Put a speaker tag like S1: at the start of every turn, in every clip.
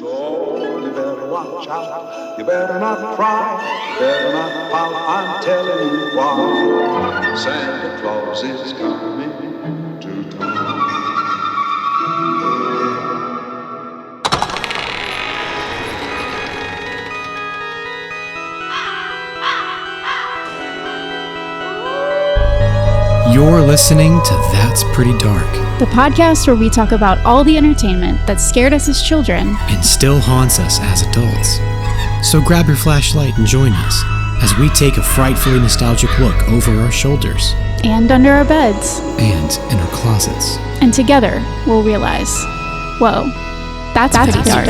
S1: So you better watch out, you better not cry, you better not pout, I'm telling you why. Santa Claus is coming to town.
S2: You're listening to That's Pretty Dark,
S3: the podcast where we talk about all the entertainment that scared us as children
S2: and still haunts us as adults. So grab your flashlight and join us as we take a frightfully nostalgic look over our shoulders.
S3: And under our beds.
S2: And in our closets.
S3: And together, we'll realize, whoa, that's pretty dark.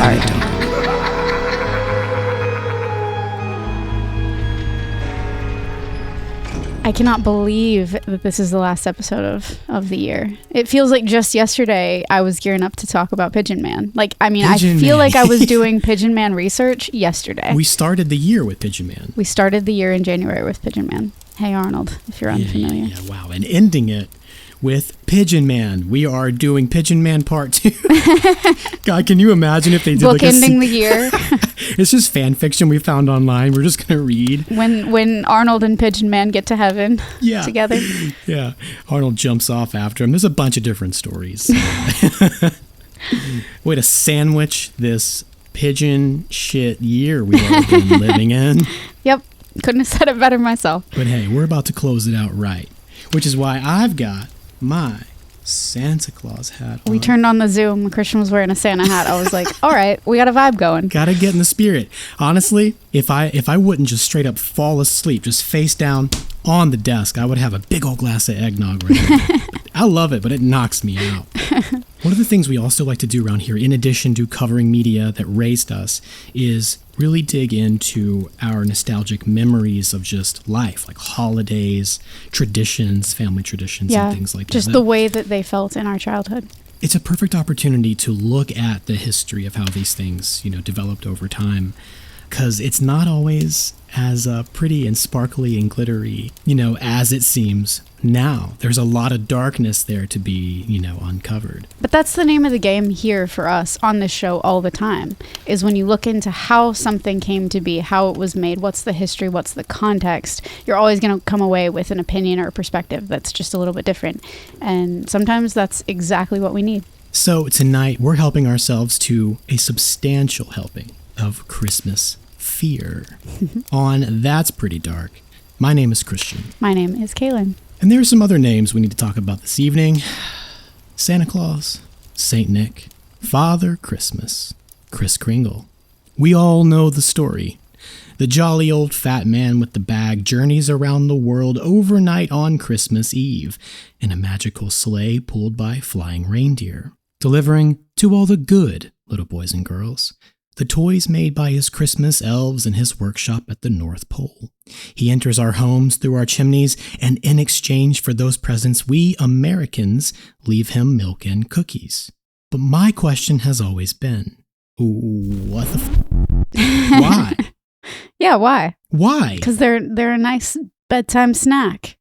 S3: I cannot believe that this is the last episode of the year. It feels like just yesterday I was gearing up to talk about Pigeon Man. I feel like I was doing Pigeon Man research yesterday.
S2: We started the year with Pigeon Man.
S3: We started the year in January with Pigeon Man. Hey Arnold, if you're unfamiliar.
S2: Yeah, wow. And ending it with Pigeon Man. We are doing Pigeon Man Part 2. God, can you imagine if they did
S3: bookending the year?
S2: It's just fan fiction we found online. We're just going to read.
S3: When Arnold and Pigeon Man get to heaven together.
S2: Yeah. Arnold jumps off after him. There's a bunch of different stories. Way to sandwich this pigeon shit year we've all been living in.
S3: Yep. Couldn't have said it better myself.
S2: But hey, we're about to close it out right. Which is why I've got my Santa Claus hat on.
S3: We turned on the Zoom. Christian was wearing a Santa hat. I was like, all right, we got a vibe going.
S2: Gotta get in the spirit. Honestly, if I wouldn't just straight up fall asleep, just face down on the desk, I would have a big old glass of eggnog right now. I love it, but it knocks me out. One of the things we also like to do around here, in addition to covering media that raised us, is really dig into our nostalgic memories of just life, like holidays, traditions, family traditions, and things like that.
S3: Just the way that they felt in our childhood.
S2: It's a perfect opportunity to look at the history of how these things, developed over time. Because it's not always as pretty and sparkly and glittery, as it seems now. There's a lot of darkness there to be, uncovered.
S3: But that's the name of the game here for us on this show all the time, is when you look into how something came to be, how it was made, what's the history, what's the context, you're always going to come away with an opinion or a perspective that's just a little bit different. And sometimes that's exactly what we need.
S2: So tonight, we're helping ourselves to a substantial helping of Christmas fear on That's Pretty Dark. My name is Christian.
S3: My name is Kaylin.
S2: And there are some other names we need to talk about this evening. Santa Claus, Saint Nick, Father Christmas, Kris Kringle. We all know the story. The jolly old fat man with the bag journeys around the world overnight on Christmas Eve in a magical sleigh pulled by flying reindeer, delivering to all the good little boys and girls the toys made by his Christmas elves in his workshop at the North Pole. He enters our homes through our chimneys, and in exchange for those presents, we Americans leave him milk and cookies. But my question has always been, what the why?
S3: Yeah, why?
S2: Why?
S3: Because they're a nice bedtime snack.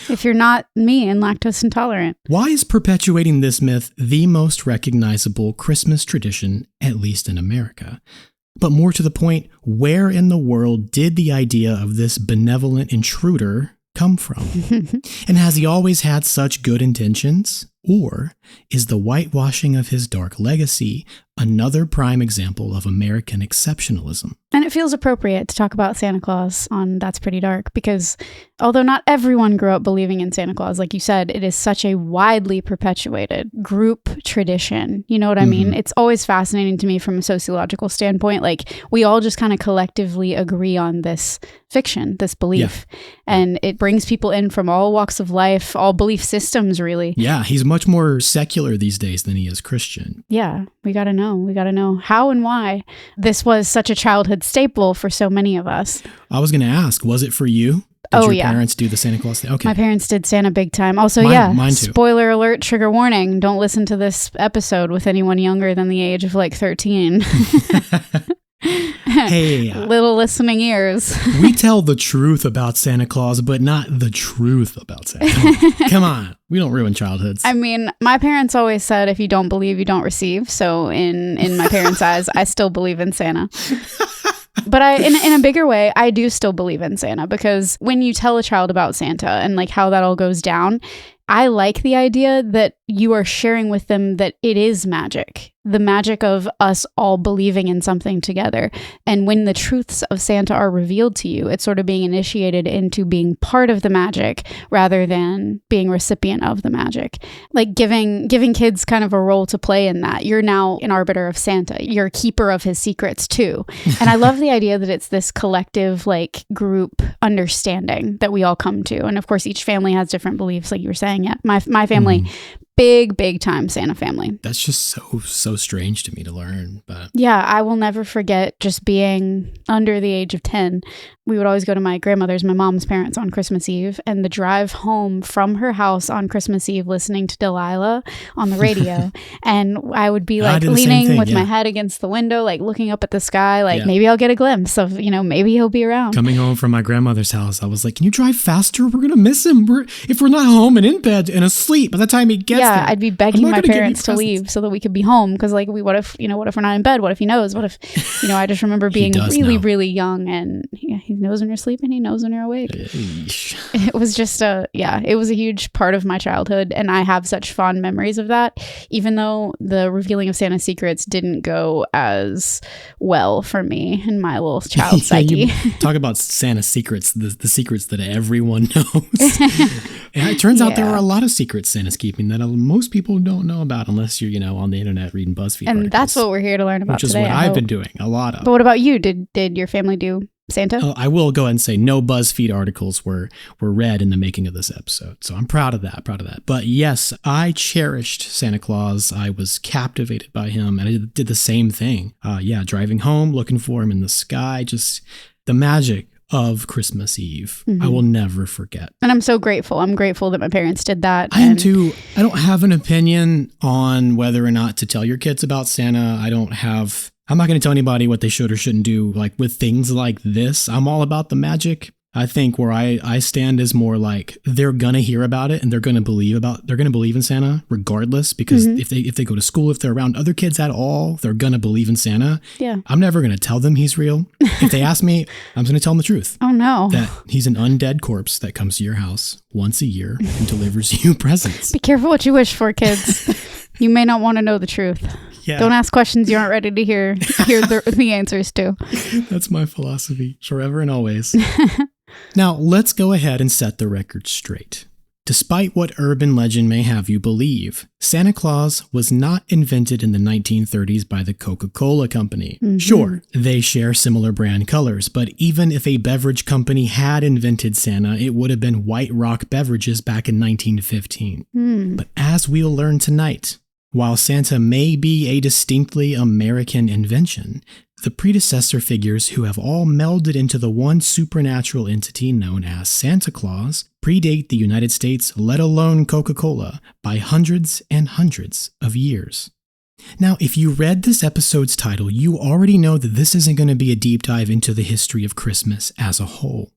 S3: If you're not me and lactose intolerant.
S2: Why is perpetuating this myth the most recognizable Christmas tradition, at least in America? But more to the point, where in the world did the idea of this benevolent intruder come from? And has he always had such good intentions? Or is the whitewashing of his dark legacy another prime example of American exceptionalism?
S3: And it feels appropriate to talk about Santa Claus on That's Pretty Dark because although not everyone grew up believing in Santa Claus, like you said, it is such a widely perpetuated group tradition. You know what I mean? It's always fascinating to me from a sociological standpoint. Like we all just kind of collectively agree on this fiction, this belief. Yeah. And it brings people in from all walks of life, all belief systems, really.
S2: Yeah, he's much more secular these days than he is Christian.
S3: Yeah, we got to know. We got to know how and why this was such a childhood staple for so many of us.
S2: I was going to ask, was it for you? Did your parents do the Santa Claus thing? Okay.
S3: My parents did Santa big time. Also,
S2: mine too.
S3: Spoiler alert, trigger warning. Don't listen to this episode with anyone younger than the age of like 13.
S2: Hey,
S3: little listening ears.
S2: we tell the truth about Santa Claus, but not the truth about Santa. Come on. We don't ruin childhoods.
S3: I mean, my parents always said, if you don't believe, you don't receive. So in my parents' eyes, I still believe in Santa. But in a bigger way, I do still believe in Santa, because when you tell a child about Santa and like how that all goes down, I like the idea that you are sharing with them that it is magic, the magic of us all believing in something together. And when the truths of Santa are revealed to you, it's sort of being initiated into being part of the magic rather than being recipient of the magic. Like giving kids kind of a role to play in that. You're now an arbiter of Santa. You're a keeper of his secrets too. And I love the idea that it's this collective, like, group understanding that we all come to. And of course, each family has different beliefs, like you were saying. Yeah, my family, big time Santa family.
S2: That's just so strange to me to learn. But
S3: yeah, I will never forget just being under the age of 10. We would always go to my grandmother's, my mom's parents, on Christmas Eve, and the drive home from her house on Christmas Eve listening to Delilah on the radio. And I would be like leaning with my head against the window, like looking up at the sky, like maybe I'll get a glimpse of, maybe he'll be around.
S2: Coming home from my grandmother's house, I was like, can you drive faster? We're going to miss him. If we're not home and in bed and asleep by the time he gets there.
S3: Yeah, I'd be begging my parents to leave so that we could be home. Because like, what if we're not in bed? What if he knows? What if, I just remember being really young, and he knows when you're sleeping. He knows when you're awake. It was just it was a huge part of my childhood. And I have such fond memories of that, even though the revealing of Santa's secrets didn't go as well for me in my little child psyche.
S2: Talk about Santa's secrets, the secrets that everyone knows. And it turns out there are a lot of secrets Santa's keeping that most people don't know about unless you're, on the internet reading BuzzFeed articles. And
S3: that's what we're here to learn about today.
S2: Which is what I've been doing a lot of.
S3: But what about you? Did your family do Santa?
S2: I will go ahead and say no BuzzFeed articles were read in the making of this episode. So I'm proud of that. But yes, I cherished Santa Claus. I was captivated by him, and I did the same thing. Driving home, looking for him in the sky, just the magic of Christmas Eve. I will never forget. And
S3: I'm so grateful. I'm grateful that my parents did that.
S2: I am too. I don't have an opinion on whether or not to tell your kids about Santa. I'm not going to tell anybody what they should or shouldn't do. Like with things like this, I'm all about the magic. I think where I stand is more like they're going to hear about it and they're going to believe in Santa regardless, because if they go to school, if they're around other kids at all, they're going to believe in Santa.
S3: Yeah.
S2: I'm never going to tell them he's real. If they ask me, I'm going to tell them the truth.
S3: Oh no.
S2: That he's an undead corpse that comes to your house once a year and delivers you presents.
S3: Be careful what you wish for, kids. You may not want to know the truth. Yeah. Don't ask questions you aren't ready to hear the answers to.
S2: That's my philosophy, forever and always. Now, let's go ahead and set the record straight. Despite what urban legend may have you believe, Santa Claus was not invented in the 1930s by the Coca-Cola Company. Sure, they share similar brand colors, but even if a beverage company had invented Santa, it would have been White Rock Beverages back in 1915. But as we'll learn tonight, while Santa may be a distinctly American invention, the predecessor figures who have all melded into the one supernatural entity known as Santa Claus predate the United States, let alone Coca-Cola, by hundreds and hundreds of years. Now, if you read this episode's title, you already know that this isn't going to be a deep dive into the history of Christmas as a whole.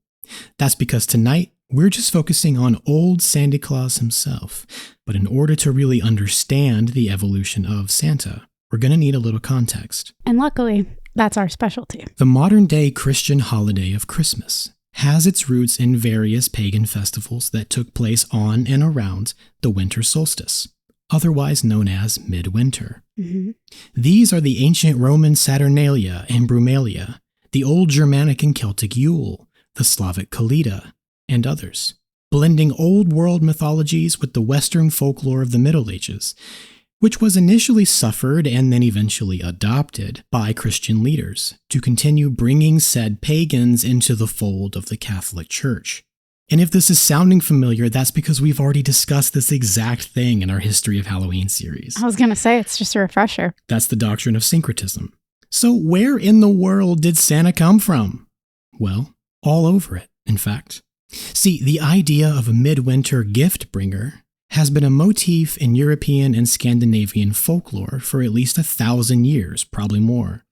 S2: That's because tonight, we're just focusing on old Santa Claus himself. But in order to really understand the evolution of Santa, we're going to need a little context.
S3: And luckily, that's our specialty.
S2: The modern-day Christian holiday of Christmas has its roots in various pagan festivals that took place on and around the winter solstice, otherwise known as midwinter. These are the ancient Roman Saturnalia and Brumalia, the old Germanic and Celtic Yule, the Slavic Kalida, and others, blending old world mythologies with the Western folklore of the Middle Ages, which was initially suffered and then eventually adopted by Christian leaders to continue bringing said pagans into the fold of the Catholic Church. And if this is sounding familiar, that's because we've already discussed this exact thing in our History of Halloween series.
S3: I was going to say, it's just a refresher.
S2: That's the doctrine of syncretism. So where in the world did Santa come from? Well, all over it, in fact. See, the idea of a midwinter gift bringer has been a motif in European and Scandinavian folklore for at least 1,000 years, probably more.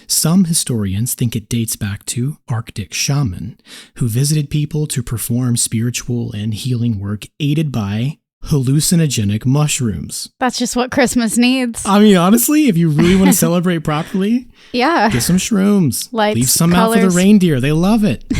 S2: Some historians think it dates back to Arctic shaman, who visited people to perform spiritual and healing work aided by hallucinogenic mushrooms.
S3: That's just what Christmas needs.
S2: I mean, honestly, if you really want to celebrate properly,
S3: Yeah.
S2: get some shrooms.
S3: Lights,
S2: Leave some out for
S3: colors.
S2: the reindeer. They love it.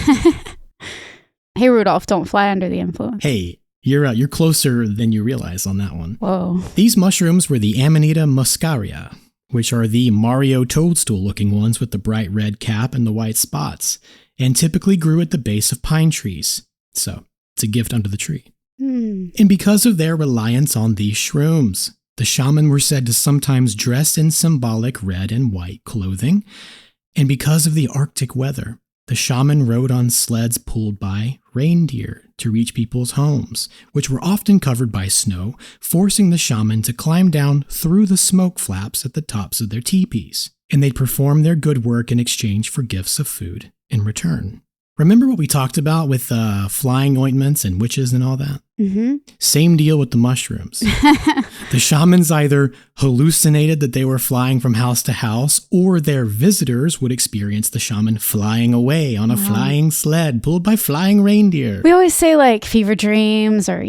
S3: Hey, Rudolph, don't fly under the influence.
S2: Hey, you're closer than you realize on that one.
S3: Whoa.
S2: These mushrooms were the Amanita muscaria, which are the Mario toadstool-looking ones with the bright red cap and the white spots, and typically grew at the base of pine trees. So, it's a gift under the tree. And because of their reliance on these shrooms, the shaman were said to sometimes dress in symbolic red and white clothing. And because of the Arctic weather, the shaman rode on sleds pulled by reindeer to reach people's homes, which were often covered by snow, forcing the shaman to climb down through the smoke flaps at the tops of their teepees. And they'd perform their good work in exchange for gifts of food in return. Remember what we talked about with flying ointments and witches and all that?
S3: Mm-hmm.
S2: Same deal with the mushrooms. The shamans either hallucinated that they were flying from house to house, or their visitors would experience the shaman flying away on a flying sled pulled by flying reindeer.
S3: We always say like fever dreams or,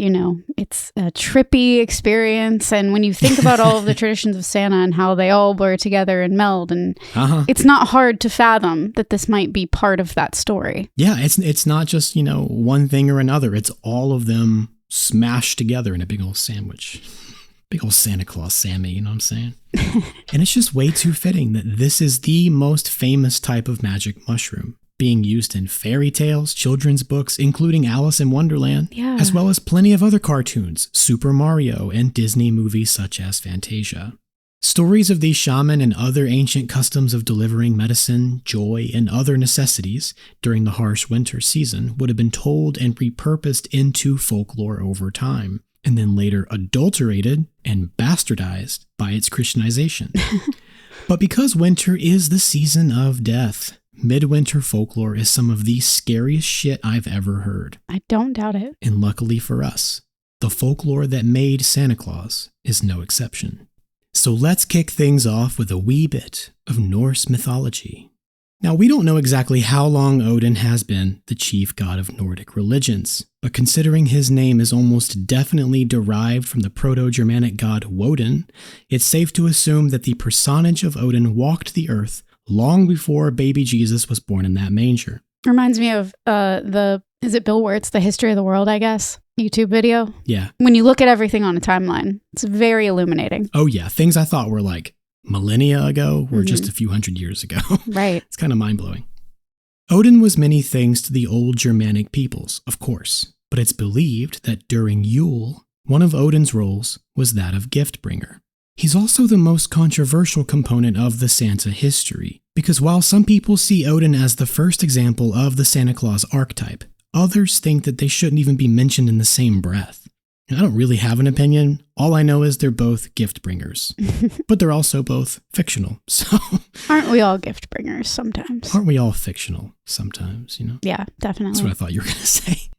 S3: it's a trippy experience. And when you think about all of the traditions of Santa and how they all blur together and meld, and it's not hard to fathom that this might be part of that story.
S2: Yeah, it's not just, one thing or another. It's all of them smashed together in a big old sandwich. Big old Santa Claus Sammy, you know what I'm saying? And it's just way too fitting that this is the most famous type of magic mushroom, being used in fairy tales, children's books, including Alice in Wonderland, as well as plenty of other cartoons, Super Mario, and Disney movies such as Fantasia. Stories of these shaman and other ancient customs of delivering medicine, joy, and other necessities during the harsh winter season would have been told and repurposed into folklore over time, and then later adulterated and bastardized by its Christianization. But because winter is the season of death, midwinter folklore is some of the scariest shit I've ever heard.
S3: I don't doubt it.
S2: And luckily for us, the folklore that made Santa Claus is no exception. So let's kick things off with a wee bit of Norse mythology. Now, we don't know exactly how long Odin has been the chief god of Nordic religions, but considering his name is almost definitely derived from the Proto-Germanic god Woden, it's safe to assume that the personage of Odin walked the earth long before baby Jesus was born in that manger.
S3: Reminds me of is it Bill Wirtz, The History of the World, I guess? YouTube video.
S2: Yeah.
S3: When you look at everything on a timeline, it's very illuminating.
S2: Oh yeah, things I thought were like millennia ago were just a few hundred years ago.
S3: Right.
S2: It's kind of mind-blowing. Odin was many things to the old Germanic peoples, of course, but it's believed that during Yule, one of Odin's roles was that of gift bringer. He's also the most controversial component of the Santa history, because while some people see Odin as the first example of the Santa Claus archetype, others think that they shouldn't even be mentioned in the same breath. I don't really have an opinion. All I know is they're both gift bringers, but they're also both fictional. So,
S3: aren't we all gift bringers sometimes?
S2: Aren't we all fictional sometimes,
S3: Yeah, definitely.
S2: That's what I thought you were going to say.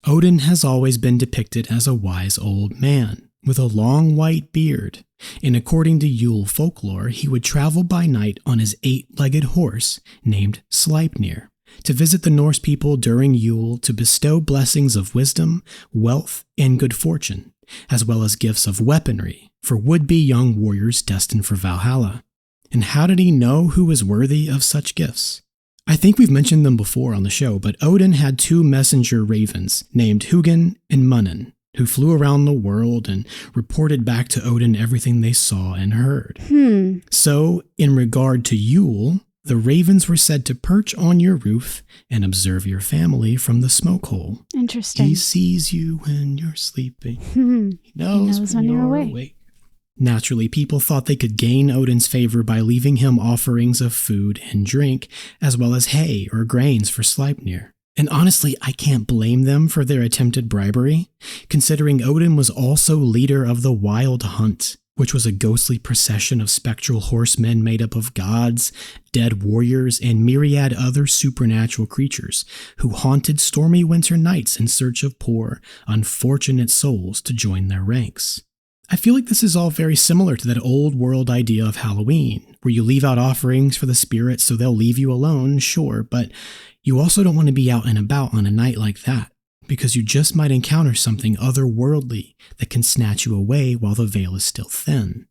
S2: Odin has always been depicted as a wise old man with a long white beard, and according to Yule folklore, he would travel by night on his 8-legged horse named Sleipnir to visit the Norse people during Yule to bestow blessings of wisdom, wealth, and good fortune, as well as gifts of weaponry for would-be young warriors destined for Valhalla. And how did he know who was worthy of such gifts? I think we've mentioned them before on the show, but Odin had 2 messenger ravens named Hugin and Munin, who flew around the world and reported back to Odin everything they saw and heard. So, in regard to Yule, the ravens were said to perch on your roof and observe your family from the smoke hole.
S3: Interesting.
S2: He sees you when you're sleeping. He knows when you're awake. Naturally, people thought they could gain Odin's favor by leaving him offerings of food and drink, as well as hay or grains for Sleipnir. And honestly, I can't blame them for their attempted bribery, considering Odin was also leader of the Wild Hunt, which was a ghostly procession of spectral horsemen made up of gods, dead warriors, and myriad other supernatural creatures who haunted stormy winter nights in search of poor, unfortunate souls to join their ranks. I feel like this is all very similar to that old world idea of Halloween, where you leave out offerings for the spirits so they'll leave you alone, sure, but you also don't want to be out and about on a night like that, because you just might encounter something otherworldly that can snatch you away while the veil is still thin.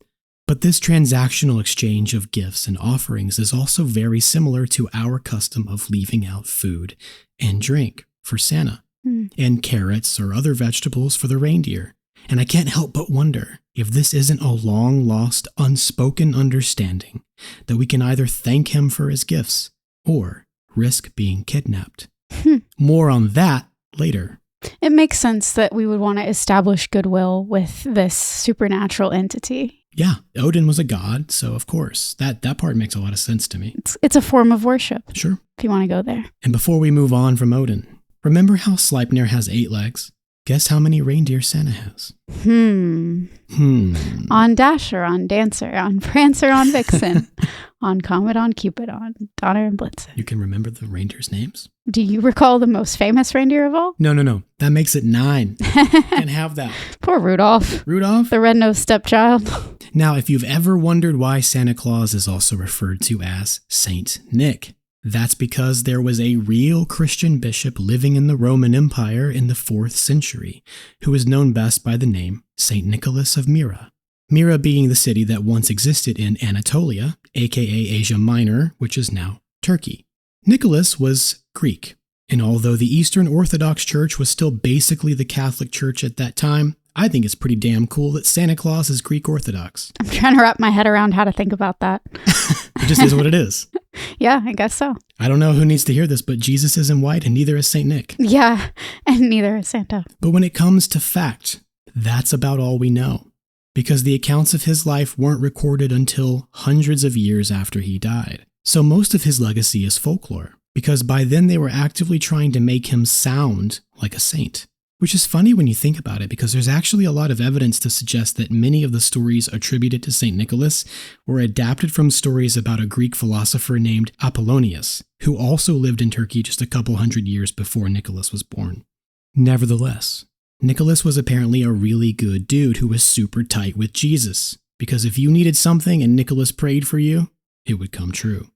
S2: But this transactional exchange of gifts and offerings is also very similar to our custom of leaving out food and drink for Santa, and carrots or other vegetables for the reindeer. And I can't help but wonder if this isn't a long-lost, unspoken understanding that we can either thank him for his gifts or risk being kidnapped. More on that later.
S3: It makes sense that we would want to establish goodwill with this supernatural entity.
S2: Yeah, Odin was a god, so of course, that part makes a lot of sense to me.
S3: It's a form of worship.
S2: Sure.
S3: If you want to go there.
S2: And before we move on from Odin, remember how Sleipnir has 8 legs? Guess how many reindeer Santa has?
S3: On Dasher, on Dancer, on Prancer, on Vixen, on Comet, on Cupid, on Donner and Blitzen.
S2: You can remember the reindeers' names?
S3: Do you recall the most famous reindeer of all?
S2: No. That makes it 9. Can't have that.
S3: Poor Rudolph.
S2: Rudolph?
S3: The red-nosed stepchild.
S2: Now, if you've ever wondered why Santa Claus is also referred to as Saint Nick, that's because there was a real Christian bishop living in the Roman Empire in the 4th century who is known best by the name Saint Nicholas of Myra. Myra being the city that once existed in Anatolia, aka Asia Minor, which is now Turkey. Nicholas was Greek, and although the Eastern Orthodox Church was still basically the Catholic Church at that time, I think it's pretty damn cool that Santa Claus is Greek Orthodox.
S3: I'm trying to wrap my head around how to think about that.
S2: It just is what it is.
S3: Yeah, I guess so.
S2: I don't know who needs to hear this, but Jesus isn't white and neither is Saint Nick.
S3: Yeah, and neither is Santa.
S2: But when it comes to fact, that's about all we know, because the accounts of his life weren't recorded until hundreds of years after he died. So most of his legacy is folklore, because by then they were actively trying to make him sound like a saint. Which is funny when you think about it, because there's actually a lot of evidence to suggest that many of the stories attributed to St. Nicholas were adapted from stories about a Greek philosopher named Apollonius, who also lived in Turkey just a couple hundred years before Nicholas was born. Nevertheless, Nicholas was apparently a really good dude who was super tight with Jesus, because if you needed something and Nicholas prayed for you, it would come true.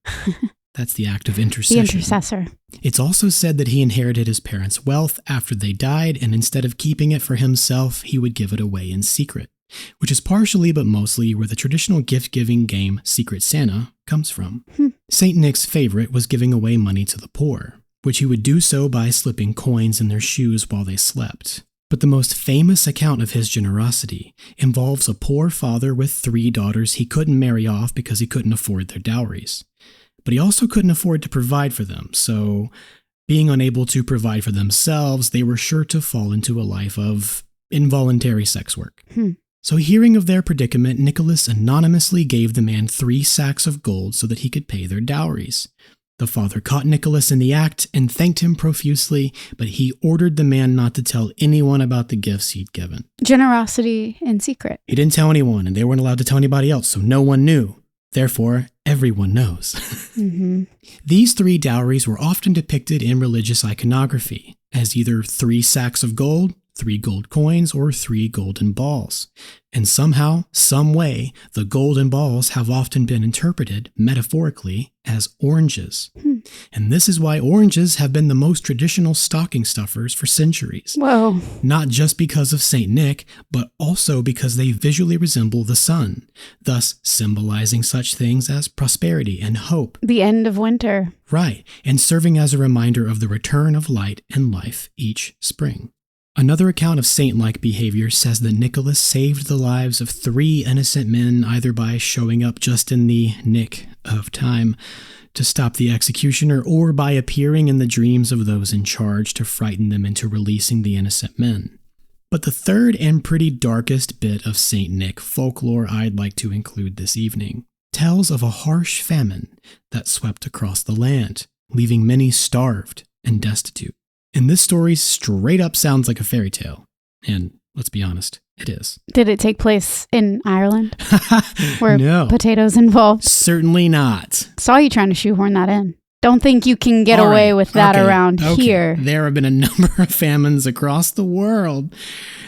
S2: That's the act of intercession.
S3: The intercessor.
S2: It's also said that he inherited his parents' wealth after they died, and instead of keeping it for himself, he would give it away in secret, which is partially but mostly where the traditional gift-giving game Secret Santa comes from. St. Nick's favorite was giving away money to the poor, which he would do so by slipping coins in their shoes while they slept. But the most famous account of his generosity involves a poor father with 3 daughters he couldn't marry off because he couldn't afford their dowries. But he also couldn't afford to provide for them, so being unable to provide for themselves, they were sure to fall into a life of involuntary sex work. So hearing of their predicament, Nicholas anonymously gave the man 3 sacks of gold so that he could pay their dowries. The father caught Nicholas in the act and thanked him profusely, but he ordered the man not to tell anyone about the gifts he'd given.
S3: Generosity in secret.
S2: He didn't tell anyone, and they weren't allowed to tell anybody else, so no one knew. Therefore, everyone knows. These 3 dowries were often depicted in religious iconography as either 3 sacks of gold, 3 gold coins, or 3 golden balls. And somehow, some way, the golden balls have often been interpreted, metaphorically, as oranges. And this is why oranges have been the most traditional stocking stuffers for centuries.
S3: Whoa.
S2: Not just because of St. Nick, but also because they visually resemble the sun, thus symbolizing such things as prosperity and hope.
S3: The end of winter.
S2: Right, and serving as a reminder of the return of light and life each spring. Another account of saint-like behavior says that Nicholas saved the lives of 3 innocent men either by showing up just in the nick of time to stop the executioner or by appearing in the dreams of those in charge to frighten them into releasing the innocent men. But the third and pretty darkest bit of Saint Nick folklore I'd like to include this evening tells of a harsh famine that swept across the land, leaving many starved and destitute. And this story straight up sounds like a fairy tale. And let's be honest, it is.
S3: Did it take place in Ireland? Were
S2: No.
S3: potatoes involved?
S2: Certainly not.
S3: Saw you trying to shoehorn that in. Don't think you can get
S2: All
S3: away
S2: right.
S3: with that
S2: Okay.
S3: around
S2: Okay.
S3: here.
S2: There have been a number of famines across the world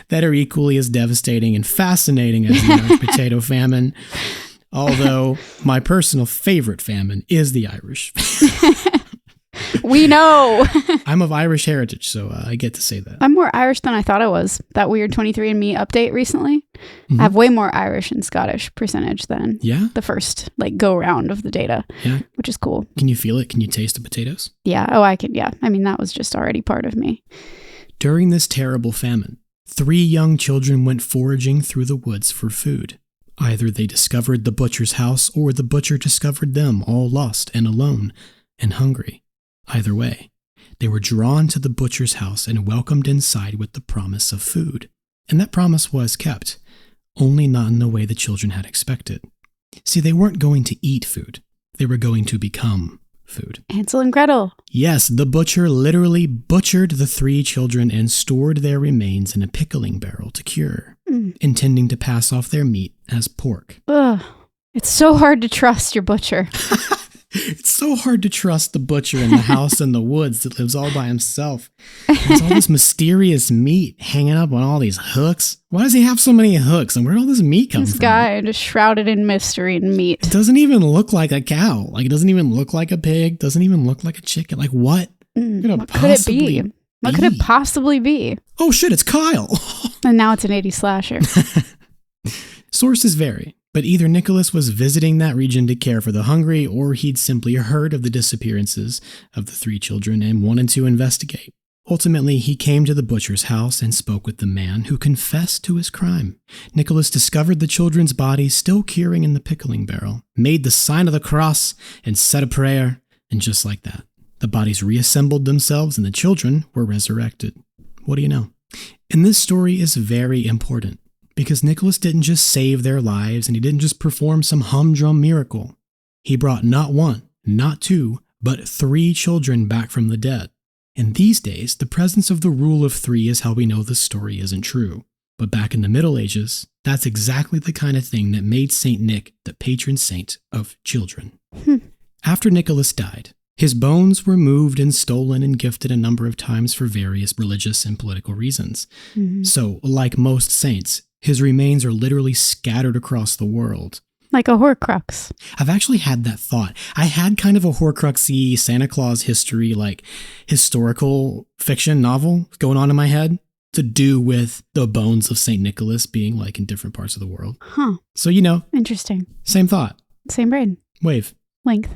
S2: that are equally as devastating and fascinating as the Irish potato famine. Although my personal favorite famine is the Irish.
S3: We know.
S2: I'm of Irish heritage, so I get to say that.
S3: I'm more Irish than I thought I was. That weird 23andMe update recently.
S2: Mhm.
S3: I have way more Irish and Scottish percentage than
S2: Yeah?
S3: the first go round of the data,
S2: Yeah.
S3: which is cool.
S2: Can you feel it? Can you taste the potatoes?
S3: Yeah. Oh, I can. Yeah. I mean, that was just already part of me.
S2: During this terrible famine, 3 young children went foraging through the woods for food. Either they discovered the butcher's house or the butcher discovered them all lost and alone and hungry. Either way, they were drawn to the butcher's house and welcomed inside with the promise of food. And that promise was kept, only not in the way the children had expected. See, they weren't going to eat food. They were going to become food.
S3: Hansel and Gretel.
S2: Yes, the butcher literally butchered the 3 children and stored their remains in a pickling barrel to cure, intending to pass off their meat as pork.
S3: Ugh. It's so hard to trust your butcher.
S2: It's so hard to trust the butcher in the house in the woods that lives all by himself. There's all this mysterious meat hanging up on all these hooks. Why does he have so many hooks? And where did all this meat come
S3: This
S2: from?
S3: guy just shrouded in mystery and meat.
S2: It doesn't even look like a cow. Like, it doesn't even look like a pig. Doesn't even look like a chicken. Like, what?
S3: What could it be? What could it possibly be?
S2: Oh, shit, it's Kyle.
S3: And now it's an 80s slasher.
S2: Sources vary, but either Nicholas was visiting that region to care for the hungry, or he'd simply heard of the disappearances of the 3 children and wanted to investigate. Ultimately, he came to the butcher's house and spoke with the man who confessed to his crime. Nicholas discovered the children's bodies still curing in the pickling barrel, made the sign of the cross, and said a prayer, and just like that, the bodies reassembled themselves and the children were resurrected. What do you know? And this story is very important, because Nicholas didn't just save their lives and he didn't just perform some humdrum miracle. He brought not 1, not 2, but 3 children back from the dead. And these days, the presence of the rule of 3 is how we know the story isn't true. But back in the Middle Ages, that's exactly the kind of thing that made Saint Nick the patron saint of children. After Nicholas died, his bones were moved and stolen and gifted a number of times for various religious and political reasons. So, like most saints, his remains are literally scattered across the world.
S3: Like a Horcrux.
S2: I've actually had that thought. I had kind of a Horcruxy Santa Claus history, like historical fiction novel going on in my head to do with the bones of St. Nicholas being like in different parts of the world.
S3: Huh.
S2: So, you know,
S3: Interesting.
S2: same thought.
S3: Same brain.
S2: Wave.
S3: Length.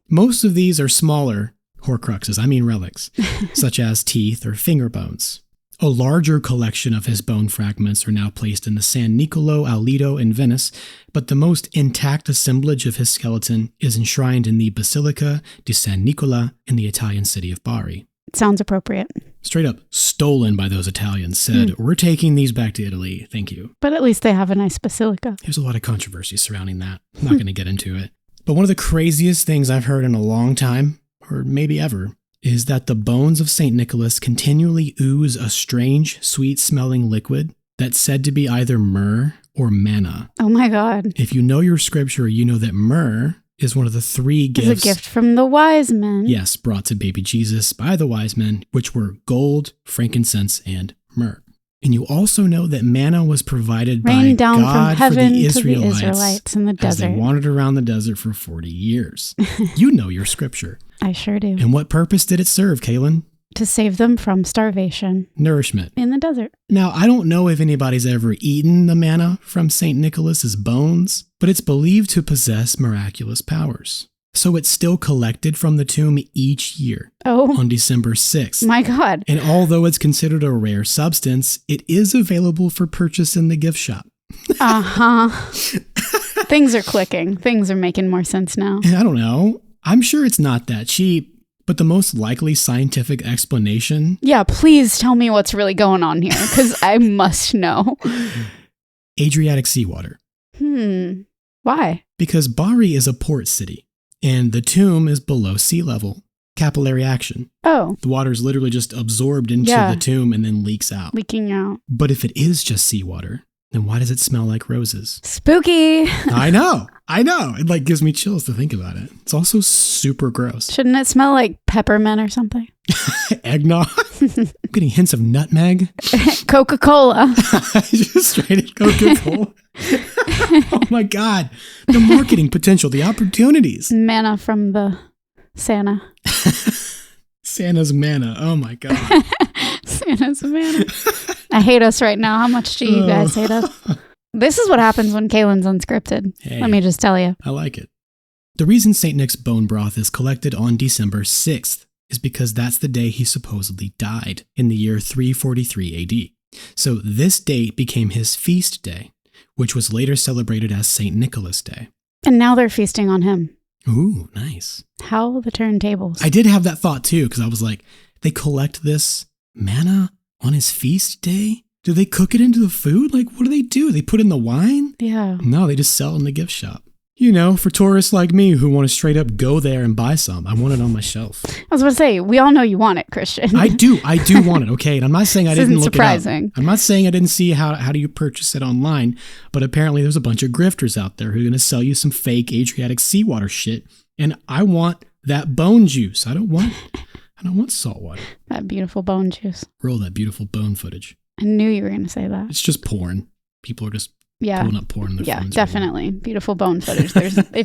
S2: Most of these are smaller Horcruxes, I mean relics, such as teeth or finger bones. A larger collection of his bone fragments are now placed in the San Nicolo al Lido in Venice, but the most intact assemblage of his skeleton is enshrined in the Basilica di San Nicola in the Italian city of Bari.
S3: Sounds appropriate.
S2: Straight up stolen by those Italians, said, "We're taking these back to Italy, thank you."
S3: But at least they have a nice basilica.
S2: There's a lot of controversy surrounding that. I'm not going to get into it. But one of the craziest things I've heard in a long time, or maybe ever, is that the bones of St. Nicholas continually ooze a strange, sweet-smelling liquid that's said to be either myrrh or manna.
S3: Oh my God.
S2: If you know your scripture, you know that myrrh is one of the 3 gifts.
S3: It's a gift from the wise men.
S2: Yes, brought to baby Jesus by the wise men, which were gold, frankincense, and myrrh. And you also know that manna was provided by
S3: Rained down
S2: God
S3: from heaven
S2: for the
S3: to the
S2: Israelites
S3: Israelites in the
S2: as they
S3: desert.
S2: wandered around the desert for 40 years. You know your scripture.
S3: I sure do.
S2: And what purpose did it serve, Kaylin?
S3: To save them from starvation
S2: Nourishment.
S3: in the desert.
S2: Now, I don't know if anybody's ever eaten the manna from St. Nicholas's bones, but it's believed to possess miraculous powers. So it's still collected from the tomb each year
S3: Oh
S2: on December 6th.
S3: my God.
S2: And although it's considered a rare substance, it is available for purchase in the gift shop.
S3: Uh-huh. Things are clicking. Things are making more sense now.
S2: And I don't know. I'm sure it's not that cheap, but the most likely scientific explanation...
S3: Yeah, please tell me what's really going on here, because I must know.
S2: Adriatic seawater.
S3: Why?
S2: Because Bari is a port city, and the tomb is below sea level. Capillary action.
S3: Oh,
S2: The water is literally just absorbed into
S3: Yeah.
S2: the tomb and then leaks out.
S3: leaking out.
S2: But if it is just seawater, then why does it smell like roses?
S3: Spooky.
S2: I know. It like gives me chills to think about it. It's also super gross.
S3: Shouldn't it smell like peppermint or something?
S2: Eggnog. I'm getting hints of nutmeg.
S3: Coca-Cola.
S2: Just straight at Coca-Cola. Oh my God. The marketing potential, the opportunities.
S3: Manna from the Santa.
S2: Santa's manna. Oh my God.
S3: Santa's manna. I hate us right now. How much do you guys hate us? This is what happens when Kalen's unscripted.
S2: Hey,
S3: let me just tell you.
S2: I like it. The reason St. Nick's bone broth is collected on December 6th is because that's the day he supposedly died in the year 343 AD. So this date became his feast day, which was later celebrated as St. Nicholas Day.
S3: And now they're feasting on him.
S2: Ooh, nice.
S3: How the turntables.
S2: I did have that thought too, because I was like, they collect this manna on his feast day? Do they cook it into the food? Like, what do they do? They put in the wine?
S3: Yeah.
S2: No, they just sell it in the gift shop. You know, for tourists like me who want to straight up go there and buy some. I want it on my shelf.
S3: I was about to say, we all know you want it, Christian.
S2: I do want it, okay? And I'm not saying I didn't look
S3: surprising.
S2: it up. I'm not saying I didn't see how do you purchase it online, but apparently there's a bunch of grifters out there who are going to sell you some fake Adriatic seawater shit, and I want that bone juice. I don't want salt water.
S3: That beautiful bone juice.
S2: Roll that beautiful bone footage.
S3: I knew you were going to say that.
S2: It's just porn. People are just pulling up porn in their phones.
S3: Yeah, definitely. Beautiful bone footage.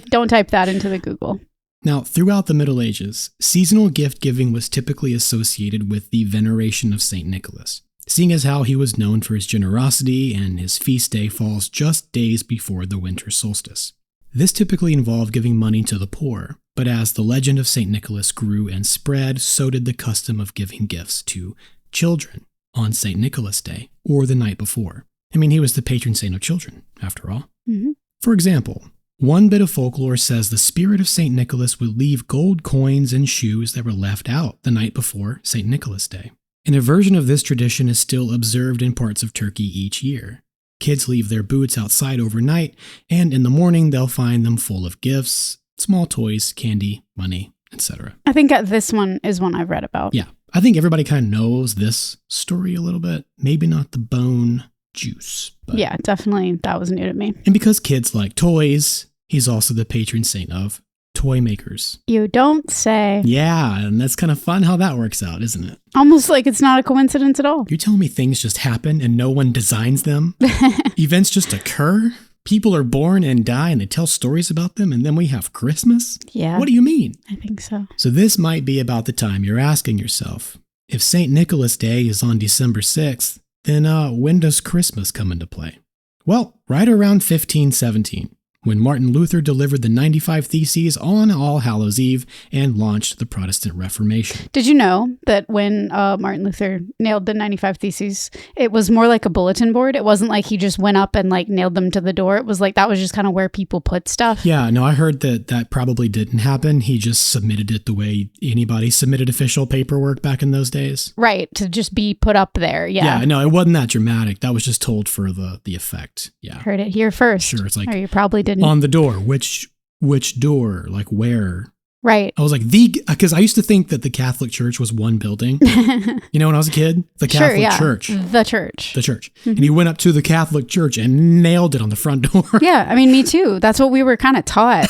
S3: Don't type that into the Google.
S2: Now, throughout the Middle Ages, seasonal gift giving was typically associated with the veneration of St. Nicholas, seeing as how he was known for his generosity and his feast day falls just days before the winter solstice. This typically involved giving money to the poor, but as the legend of St. Nicholas grew and spread, so did the custom of giving gifts to children on St. Nicholas Day or the night before. I mean, he was the patron saint of children, after all.
S3: Mm-hmm.
S2: For example, one bit of folklore says the spirit of St. Nicholas would leave gold coins and shoes that were left out the night before St. Nicholas Day. And a version of this tradition is still observed in parts of Turkey each year. Kids leave their boots outside overnight, and in the morning they'll find them full of gifts, small toys, candy, money, etc.
S3: I think this one is one I've read about.
S2: Yeah, I think everybody kind of knows this story a little bit. Maybe not the bone juice. But.
S3: Yeah, definitely. That was new to me.
S2: And because kids like toys, he's also the patron saint of toy makers.
S3: You don't say.
S2: Yeah, and that's kind of fun how that works out, isn't it?
S3: Almost like it's not a coincidence at all.
S2: You're telling me things just happen and no one designs them? Events just occur? People are born and die and they tell stories about them and then we have Christmas?
S3: Yeah.
S2: What do you mean?
S3: I think so.
S2: So this might be about the time you're asking yourself, if St. Nicholas Day is on December 6th, then when does Christmas come into play? Well, right around 1517, when Martin Luther delivered the 95 Theses on All Hallows Eve and launched the Protestant Reformation.
S3: Did you know that when Martin Luther nailed the 95 Theses, it was more like a bulletin board? It wasn't like he just went up and like nailed them to the door. It was like that was just kind of where people put stuff.
S2: Yeah, no, I heard that probably didn't happen. He just submitted it the way anybody submitted official paperwork back in those days.
S3: Right, to just be put up there. Yeah.
S2: Yeah, no, it wasn't that dramatic. That was just told for the effect. Yeah.
S3: Heard it here first.
S2: Sure, it's like,
S3: or you probably didn't.
S2: On the door, which door, like where?
S3: Right.
S2: I was like, because I used to think that the Catholic Church was one building. You know, when I was a kid, the Catholic Church.
S3: The church.
S2: Mm-hmm. And he went up to the Catholic Church and nailed it on the front door.
S3: Yeah, I mean, me too. That's what we were kind of taught.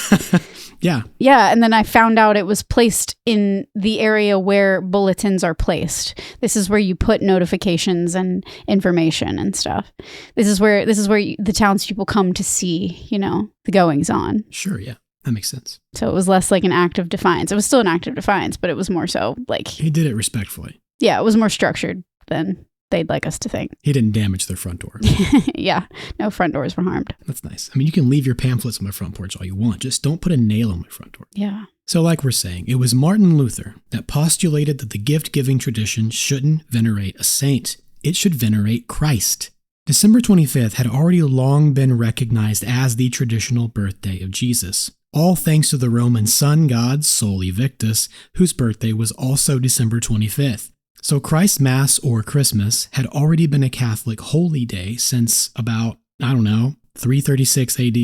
S2: Yeah.
S3: Yeah, and then I found out it was placed in the area where bulletins are placed. This is where you put notifications and information and stuff. This is where the townspeople come to see, you know, the goings on.
S2: Sure, yeah. That makes sense.
S3: So it was less like an act of defiance. It was still an act of defiance, but it was more so like...
S2: He did it respectfully.
S3: Yeah, it was more structured than they'd like us to think.
S2: He didn't damage their front door.
S3: Yeah, no front doors were harmed.
S2: That's nice. I mean, you can leave your pamphlets on my front porch all you want. Just don't put a nail on my front door.
S3: Yeah.
S2: So like we're saying, it was Martin Luther that postulated that the gift-giving tradition shouldn't venerate a saint. It should venerate Christ. December 25th had already long been recognized as the traditional birthday of Jesus, all thanks to the Roman sun god Sol Invictus, whose birthday was also December 25th. So Christ Mass or Christmas had already been a Catholic holy day since about, 336 AD.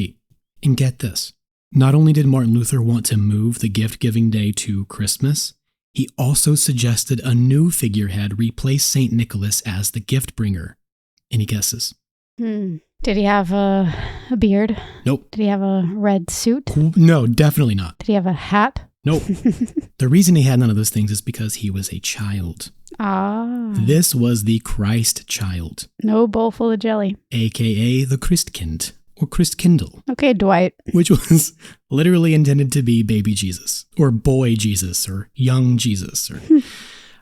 S2: And get this, not only did Martin Luther want to move the gift-giving day to Christmas, he also suggested a new figurehead replace St. Nicholas as the gift bringer. Any guesses?
S3: Did he have a beard?
S2: Nope.
S3: Did he have a red suit?
S2: No, definitely not.
S3: Did he have a hat?
S2: Nope. The reason he had none of those things is because he was a child.
S3: Ah.
S2: This was the Christ child,
S3: No bowl full of jelly.
S2: aka the Christkind, or Christkindl,
S3: Okay, Dwight.
S2: which was literally intended to be baby Jesus, or boy Jesus, or young Jesus.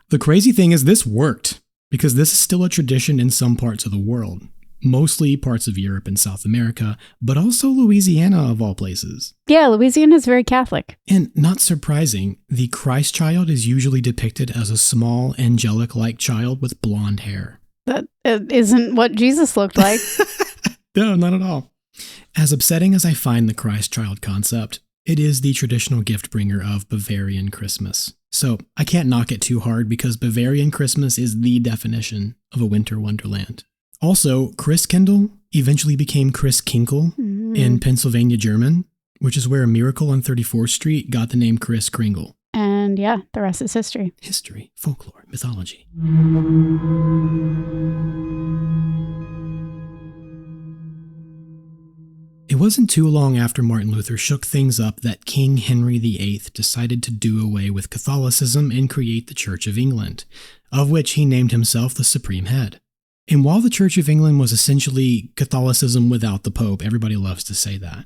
S2: The crazy thing is this worked, because this is still a tradition in some parts of the world. Mostly parts of Europe and South America, but also Louisiana of all places.
S3: Yeah, Louisiana is very Catholic.
S2: And not surprising, the Christ child is usually depicted as a small, angelic-like child with blonde hair.
S3: That isn't what Jesus looked like.
S2: No, not at all. As upsetting as I find the Christ child concept, it is the traditional gift bringer of Bavarian Christmas. So I can't knock it too hard because Bavarian Christmas is the definition of a winter wonderland. Also, Christkindl eventually became Christkindl in Pennsylvania German, which is where a Miracle on 34th Street got the name Kris Kringle.
S3: And yeah, the rest is history.
S2: History, folklore, mythology. It wasn't too long after Martin Luther shook things up that King Henry VIII decided to do away with Catholicism and create the Church of England, of which he named himself the supreme head. And while the Church of England was essentially Catholicism without the Pope, everybody loves to say that,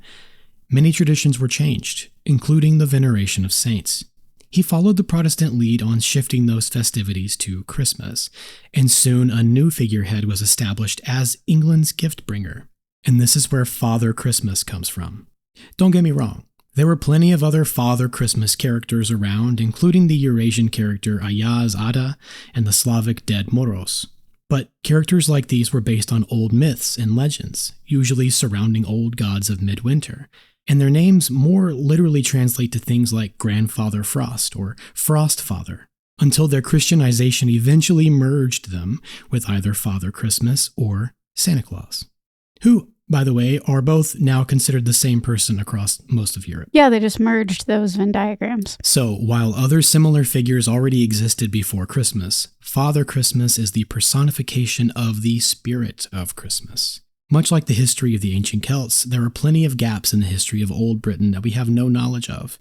S2: many traditions were changed, including the veneration of saints. He followed the Protestant lead on shifting those festivities to Christmas, and soon a new figurehead was established as England's gift bringer. And this is where Father Christmas comes from. Don't get me wrong, there were plenty of other Father Christmas characters around, including the Eurasian character Ayaz Ada and the Slavic Ded Moros. But characters like these were based on old myths and legends, usually surrounding old gods of midwinter, and their names more literally translate to things like Grandfather Frost or Frost Father, until their Christianization eventually merged them with either Father Christmas or Santa Claus, who, by the way, are both now considered the same person across most of Europe.
S3: Yeah, they just merged those Venn diagrams.
S2: So, while other similar figures already existed before Christmas, Father Christmas is the personification of the spirit of Christmas. Much like the history of the ancient Celts, there are plenty of gaps in the history of Old Britain that we have no knowledge of,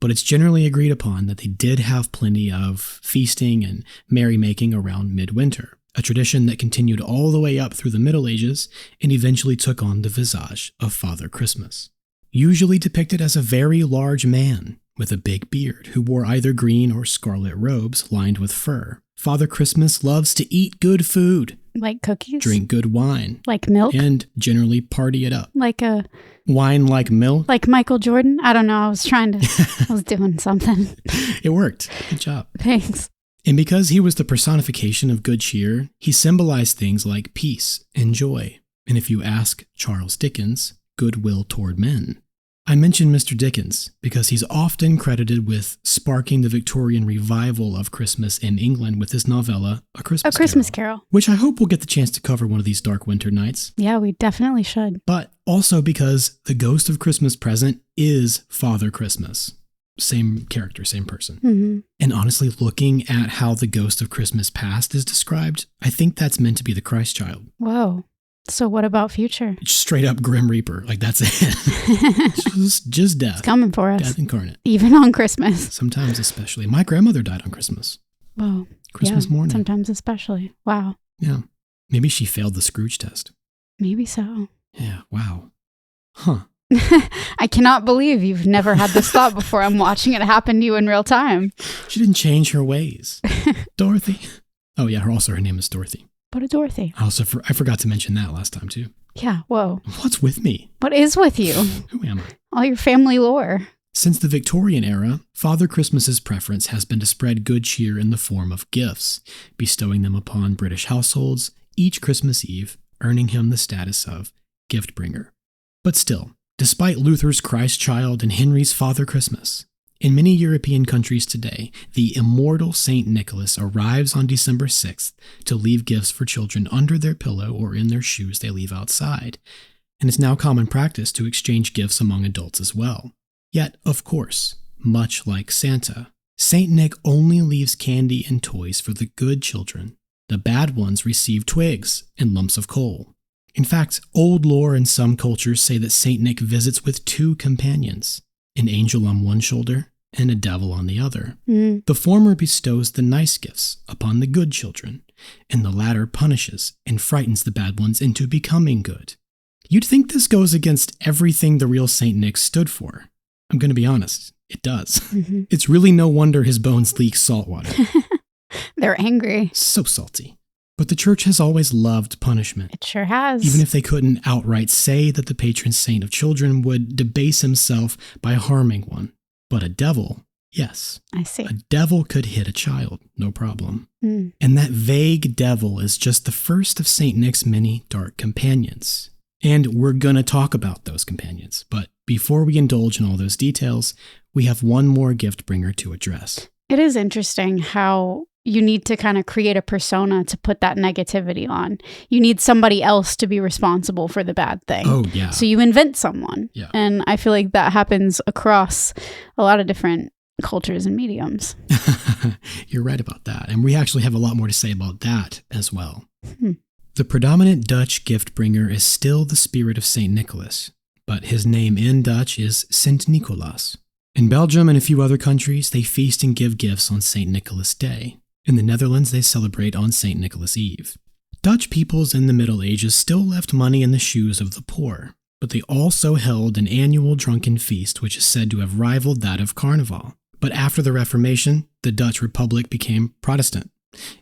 S2: but it's generally agreed upon that they did have plenty of feasting and merrymaking around midwinter. A tradition that continued all the way up through the Middle Ages and eventually took on the visage of Father Christmas. Usually depicted as a very large man with a big beard who wore either green or scarlet robes lined with fur. Father Christmas loves to eat good food,
S3: Like cookies?
S2: drink good wine,
S3: Like milk?
S2: and generally party it up.
S3: Like
S2: Wine like milk?
S3: like Michael Jordan? I don't know. I was doing something.
S2: It worked. Good job.
S3: Thanks.
S2: And because he was the personification of good cheer, he symbolized things like peace and joy, and if you ask Charles Dickens, goodwill toward men. I mention Mr. Dickens because he's often credited with sparking the Victorian revival of Christmas in England with his novella, A Christmas
S3: Carol.
S2: Which I hope we'll get the chance to cover one of these dark winter nights.
S3: Yeah, we definitely should.
S2: But also because the ghost of Christmas Present is Father Christmas. Same character, same person.
S3: Mm-hmm.
S2: And honestly, looking at how the ghost of Christmas past is described, I think that's meant to be the Christ child.
S3: Whoa. So what about future?
S2: Straight up Grim Reaper. Like, that's it. just death.
S3: It's coming for us.
S2: Death incarnate.
S3: Even on Christmas.
S2: Sometimes especially. My grandmother died on Christmas.
S3: Whoa.
S2: Christmas morning.
S3: Sometimes especially. Wow.
S2: Yeah. Maybe she failed the Scrooge test.
S3: Maybe so.
S2: Yeah. Wow. Huh.
S3: I cannot believe you've never had this thought before. I'm watching it happen to you in real time.
S2: She didn't change her ways. Dorothy. Oh, yeah. Her name is Dorothy.
S3: What a Dorothy.
S2: I forgot to mention that last time, too.
S3: Yeah. Whoa.
S2: What's with me?
S3: What is with you?
S2: Who am I?
S3: All your family lore.
S2: Since the Victorian era, Father Christmas's preference has been to spread good cheer in the form of gifts, bestowing them upon British households each Christmas Eve, earning him the status of gift bringer. But still, despite Luther's Christ child and Henry's Father Christmas, in many European countries today, the immortal Saint Nicholas arrives on December 6th to leave gifts for children under their pillow or in their shoes they leave outside, and it's now common practice to exchange gifts among adults as well. Yet, of course, much like Santa, Saint Nick only leaves candy and toys for the good children. The bad ones receive twigs and lumps of coal. In fact, old lore in some cultures say that Saint Nick visits with 2 companions, an angel on one shoulder and a devil on the other. The former bestows the nice gifts upon the good children, and the latter punishes and frightens the bad ones into becoming good. You'd think this goes against everything the real Saint Nick stood for. I'm going to be honest, it does. It's really no wonder his bones leak salt water.
S3: They're angry.
S2: So salty. But the church has always loved punishment.
S3: It sure has.
S2: Even if they couldn't outright say that the patron saint of children would debase himself by harming one. But a devil, yes.
S3: I see.
S2: A devil could hit a child, no problem. And that vague devil is just the first of Saint Nick's many dark companions. And we're going to talk about those companions. But before we indulge in all those details, we have one more gift bringer to address.
S3: It is interesting how you need to kind of create a persona to put that negativity on. You need somebody else to be responsible for the bad thing.
S2: Oh, yeah.
S3: So you invent someone.
S2: Yeah.
S3: And I feel like that happens across a lot of different cultures and mediums.
S2: You're right about that. And we actually have a lot more to say about that as well. The predominant Dutch gift bringer is still the spirit of St. Nicholas, but his name in Dutch is Sint Nicolaas. In Belgium and a few other countries, they feast and give gifts on St. Nicholas Day. In the Netherlands, they celebrate on St. Nicholas Eve. Dutch peoples in the Middle Ages still left money in the shoes of the poor, but they also held an annual drunken feast which is said to have rivaled that of Carnival. But after the Reformation, the Dutch Republic became Protestant,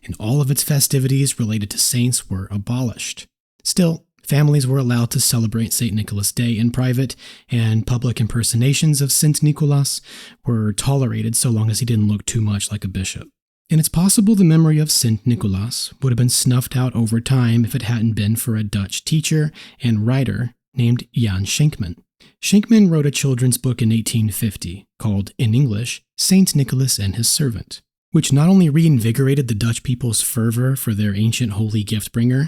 S2: and all of its festivities related to saints were abolished. Still, families were allowed to celebrate St. Nicholas Day in private, and public impersonations of St. Nicholas were tolerated so long as he didn't look too much like a bishop. And it's possible the memory of St. Nicholas would have been snuffed out over time if it hadn't been for a Dutch teacher and writer named Jan Schenkman. Schenkman wrote a children's book in 1850 called, in English, St. Nicholas and His Servant, which not only reinvigorated the Dutch people's fervor for their ancient holy gift bringer,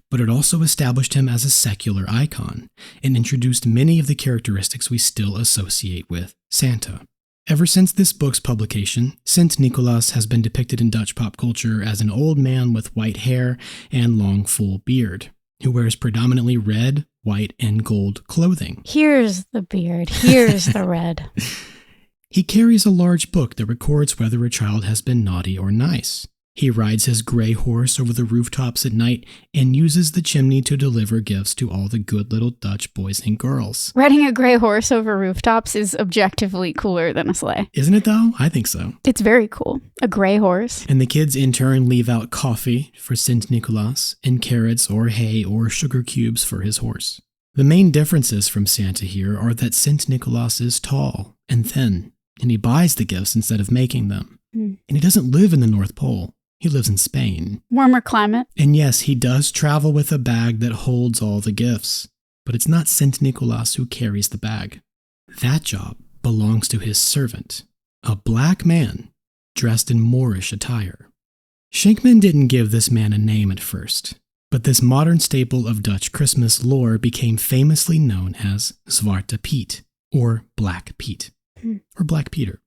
S2: but it also established him as a secular icon and introduced many of the characteristics we still associate with Santa. Ever since this book's publication, St. Nicholas has been depicted in Dutch pop culture as an old man with white hair and long full beard, who wears predominantly red, white, and gold clothing.
S3: Here's the beard. Here's the red.
S2: He carries a large book that records whether a child has been naughty or nice. He rides his gray horse over the rooftops at night and uses the chimney to deliver gifts to all the good little Dutch boys and girls.
S3: Riding a gray horse over rooftops is objectively cooler than a sleigh.
S2: Isn't it though? I think so.
S3: It's very cool. A gray horse.
S2: And the kids in turn leave out coffee for St. Nicholas and carrots or hay or sugar cubes for his horse. The main differences from Santa here are that St. Nicholas is tall and thin, and he buys the gifts instead of making them. And he doesn't live in the North Pole. He lives in Spain.
S3: Warmer climate.
S2: And yes, he does travel with a bag that holds all the gifts, but it's not St. Nicholas who carries the bag. That job belongs to his servant, a black man dressed in Moorish attire. Schenkman didn't give this man a name at first, but this modern staple of Dutch Christmas lore became famously known as Zwarte Piet, or Black Pete, or Black Peter,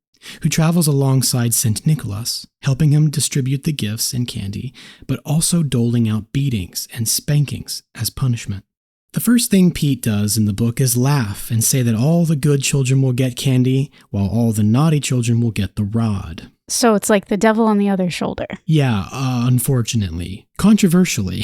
S2: who travels alongside St. Nicholas, helping him distribute the gifts and candy, but also doling out beatings and spankings as punishment. The first thing Pete does in the book is laugh and say that all the good children will get candy, while all the naughty children will get the rod.
S3: So it's like the devil on the other shoulder.
S2: Yeah, unfortunately. Controversially.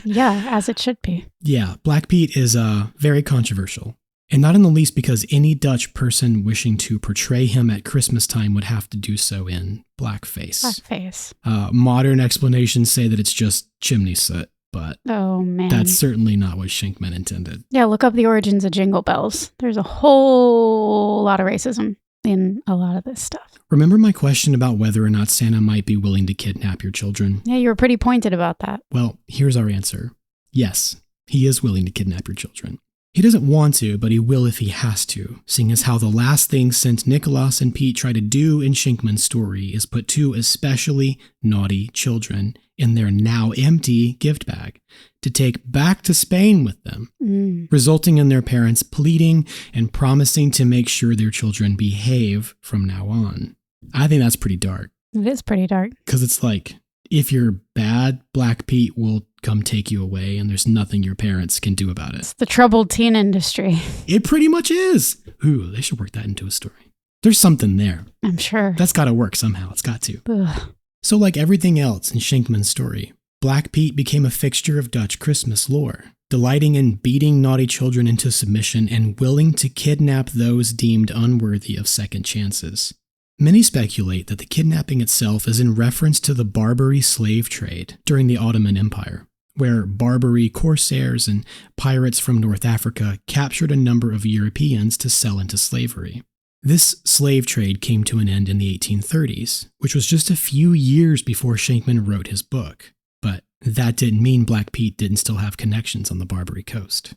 S3: Yeah, as it should be.
S2: Yeah, Black Pete is very controversial. And not in the least because any Dutch person wishing to portray him at Christmas time would have to do so in blackface.
S3: Blackface.
S2: Modern explanations say that it's just chimney soot, but
S3: Oh, man.
S2: that's certainly not what Schenkman intended.
S3: Yeah, look up the origins of Jingle Bells. There's a whole lot of racism in a lot of this stuff.
S2: Remember my question about whether or not Santa might be willing to kidnap your children?
S3: Yeah, you were pretty pointed about that.
S2: Well, here's our answer. Yes, he is willing to kidnap your children. He doesn't want to, but he will if he has to, seeing as how the last thing St. Nicholas and Pete try to do in Schenkman's story is put 2 especially naughty children in their now empty gift bag to take back to Spain with them, resulting in their parents pleading and promising to make sure their children behave from now on. I think that's pretty dark.
S3: It is pretty dark.
S2: Because it's like, if you're bad, Black Pete will come take you away, and there's nothing your parents can do about it.
S3: It's the troubled teen industry.
S2: It pretty much is. Ooh, they should work that into a story. There's something there.
S3: I'm sure.
S2: That's got to work somehow. It's got to.
S3: Ugh.
S2: So like everything else in Schenkman's story, Black Pete became a fixture of Dutch Christmas lore, delighting in beating naughty children into submission and willing to kidnap those deemed unworthy of second chances. Many speculate that the kidnapping itself is in reference to the Barbary slave trade during the Ottoman Empire, where Barbary corsairs and pirates from North Africa captured a number of Europeans to sell into slavery. This slave trade came to an end in the 1830s, which was just a few years before Schenkman wrote his book. But that didn't mean Black Pete didn't still have connections on the Barbary coast.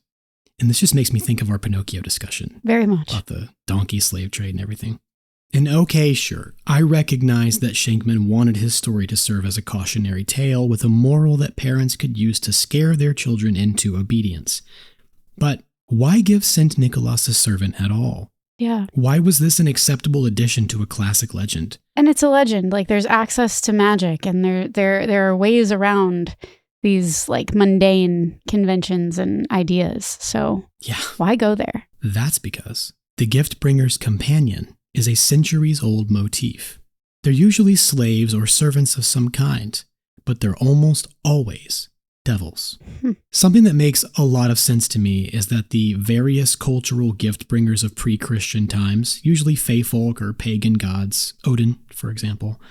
S2: And this just makes me think of our Pinocchio discussion.
S3: Very much.
S2: About the donkey slave trade and everything. And okay, sure, I recognize that Schenkman wanted his story to serve as a cautionary tale with a moral that parents could use to scare their children into obedience. But why give Saint Nicholas a servant at all?
S3: Yeah.
S2: Why was this an acceptable addition to a classic legend?
S3: And it's a legend. Like, there's access to magic, and there are ways around these like mundane conventions and ideas. So
S2: yeah,
S3: why go there?
S2: That's because the gift bringer's companion is a centuries-old motif. They're usually slaves or servants of some kind, but they're almost always devils. Something that makes a lot of sense to me is that the various cultural gift bringers of pre-Christian times, usually fey folk or pagan gods, Odin, for example,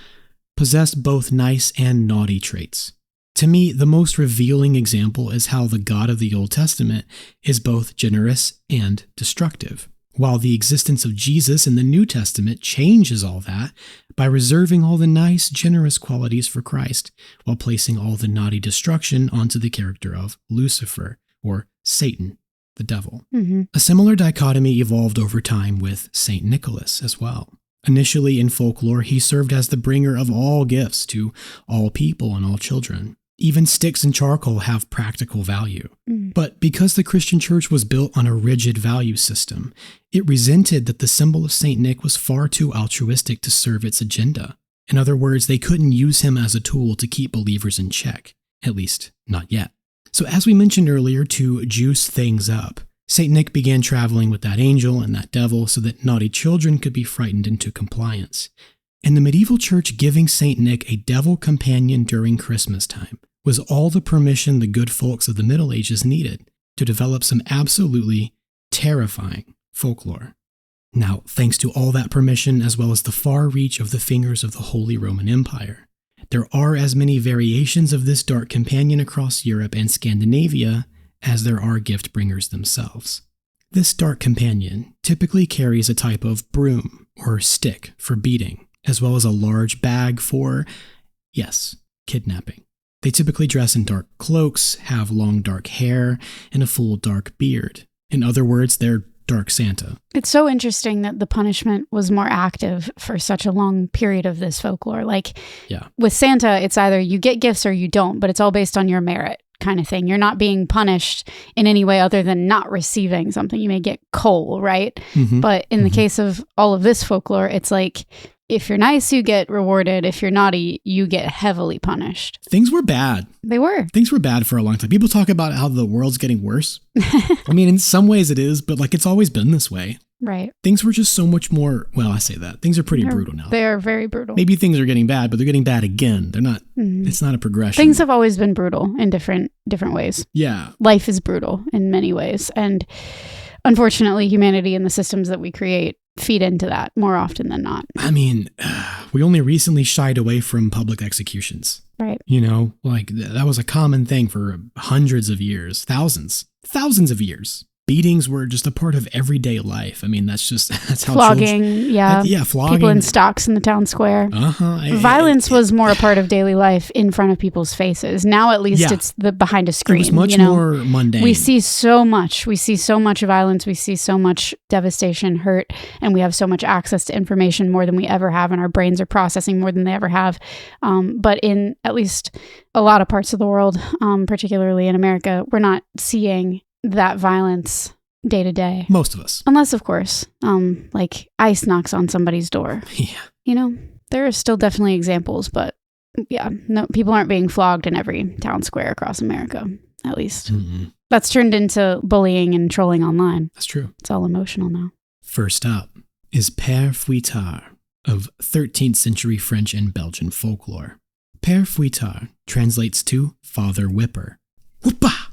S2: possessed both nice and naughty traits. To me, the most revealing example is how the God of the Old Testament is both generous and destructive, while the existence of Jesus in the New Testament changes all that by reserving all the nice, generous qualities for Christ, while placing all the naughty destruction onto the character of Lucifer, or Satan, the devil.
S3: Mm-hmm.
S2: A similar dichotomy evolved over time with Saint Nicholas as well. Initially in folklore, he served as the bringer of all gifts to all people and all children. Even sticks and charcoal have practical value. But because the Christian church was built on a rigid value system, it resented that the symbol of St. Nick was far too altruistic to serve its agenda. In other words, they couldn't use him as a tool to keep believers in check, at least not yet. So as we mentioned earlier, to juice things up, St. Nick began traveling with that angel and that devil so that naughty children could be frightened into compliance. And the medieval church giving St. Nick a devil companion during Christmas time was all the permission the good folks of the Middle Ages needed to develop some absolutely terrifying folklore. Now, thanks to all that permission, as well as the far reach of the fingers of the Holy Roman Empire, there are as many variations of this dark companion across Europe and Scandinavia as there are gift bringers themselves. This dark companion typically carries a type of broom or stick for beating, as well as a large bag for, yes, kidnapping. They typically dress in dark cloaks, have long dark hair, and a full dark beard. In other words, they're Dark Santa.
S3: It's so interesting that the punishment was more active for such a long period of this folklore. Like, with Santa, it's either you get gifts or you don't, but it's all based on your merit kind of thing. You're not being punished in any way other than not receiving something. You may get coal, right? Mm-hmm. But in the case of all of this folklore, it's like, if you're nice, you get rewarded. If you're naughty, you get heavily punished.
S2: Things were bad.
S3: They were.
S2: Things were bad for a long time. People talk about how the world's getting worse. I mean, in some ways it is, but like it's always been this way.
S3: Right.
S2: Things were just so much more, well, I say that. Things are pretty brutal now.
S3: They are very brutal.
S2: Maybe things are getting bad, but they're getting bad again. They're not, it's not a progression.
S3: Things have always been brutal in different ways.
S2: Yeah.
S3: Life is brutal in many ways. And unfortunately, humanity and the systems that we create feed into that more often than not. I
S2: mean, we only recently shied away from public executions.
S3: Right.
S2: You know, like that was a common thing for hundreds of years, thousands of years. Beatings were just a part of everyday life. I mean, that's how
S3: flogging,
S2: flogging.
S3: People in stocks in the town square. Violence was more a part of daily life in front of people's faces. Now, at least, it's behind a screen.
S2: It was much more mundane.
S3: We see so much. We see so much violence. We see so much devastation, hurt, and we have so much access to information more than we ever have, and our brains are processing more than they ever have. But in at least a lot of parts of the world, particularly in America, we're not seeing that violence day to day.
S2: Most of us.
S3: Unless, of course, like ICE knocks on somebody's door.
S2: Yeah.
S3: You know, there are still definitely examples, but Yeah, no, people aren't being flogged in every town square across America, at least.
S2: Mm-mm.
S3: That's turned into bullying and trolling online.
S2: That's true.
S3: It's all emotional now.
S2: First up is Père Fouettard of 13th century French and Belgian folklore. Père Fouettard translates to Father Whipper. Whoopah!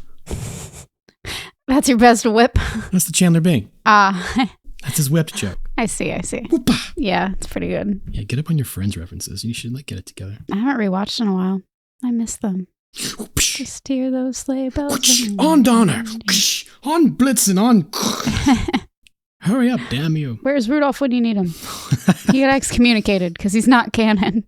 S3: That's your best whip?
S2: That's the Chandler Bing.
S3: Ah,
S2: That's his whipped joke.
S3: I see.
S2: Whoopah!
S3: Yeah, it's pretty good.
S2: Yeah, get up on your friends' references. You should get it together.
S3: I haven't rewatched in a while. I miss them.
S2: Whoopsh.
S3: Just hear those sleigh bells.
S2: Whoosh. On Donner. Whoosh. On Blitzen. On. Hurry up, damn you.
S3: Where's Rudolph when you need him? He got excommunicated because he's not canon.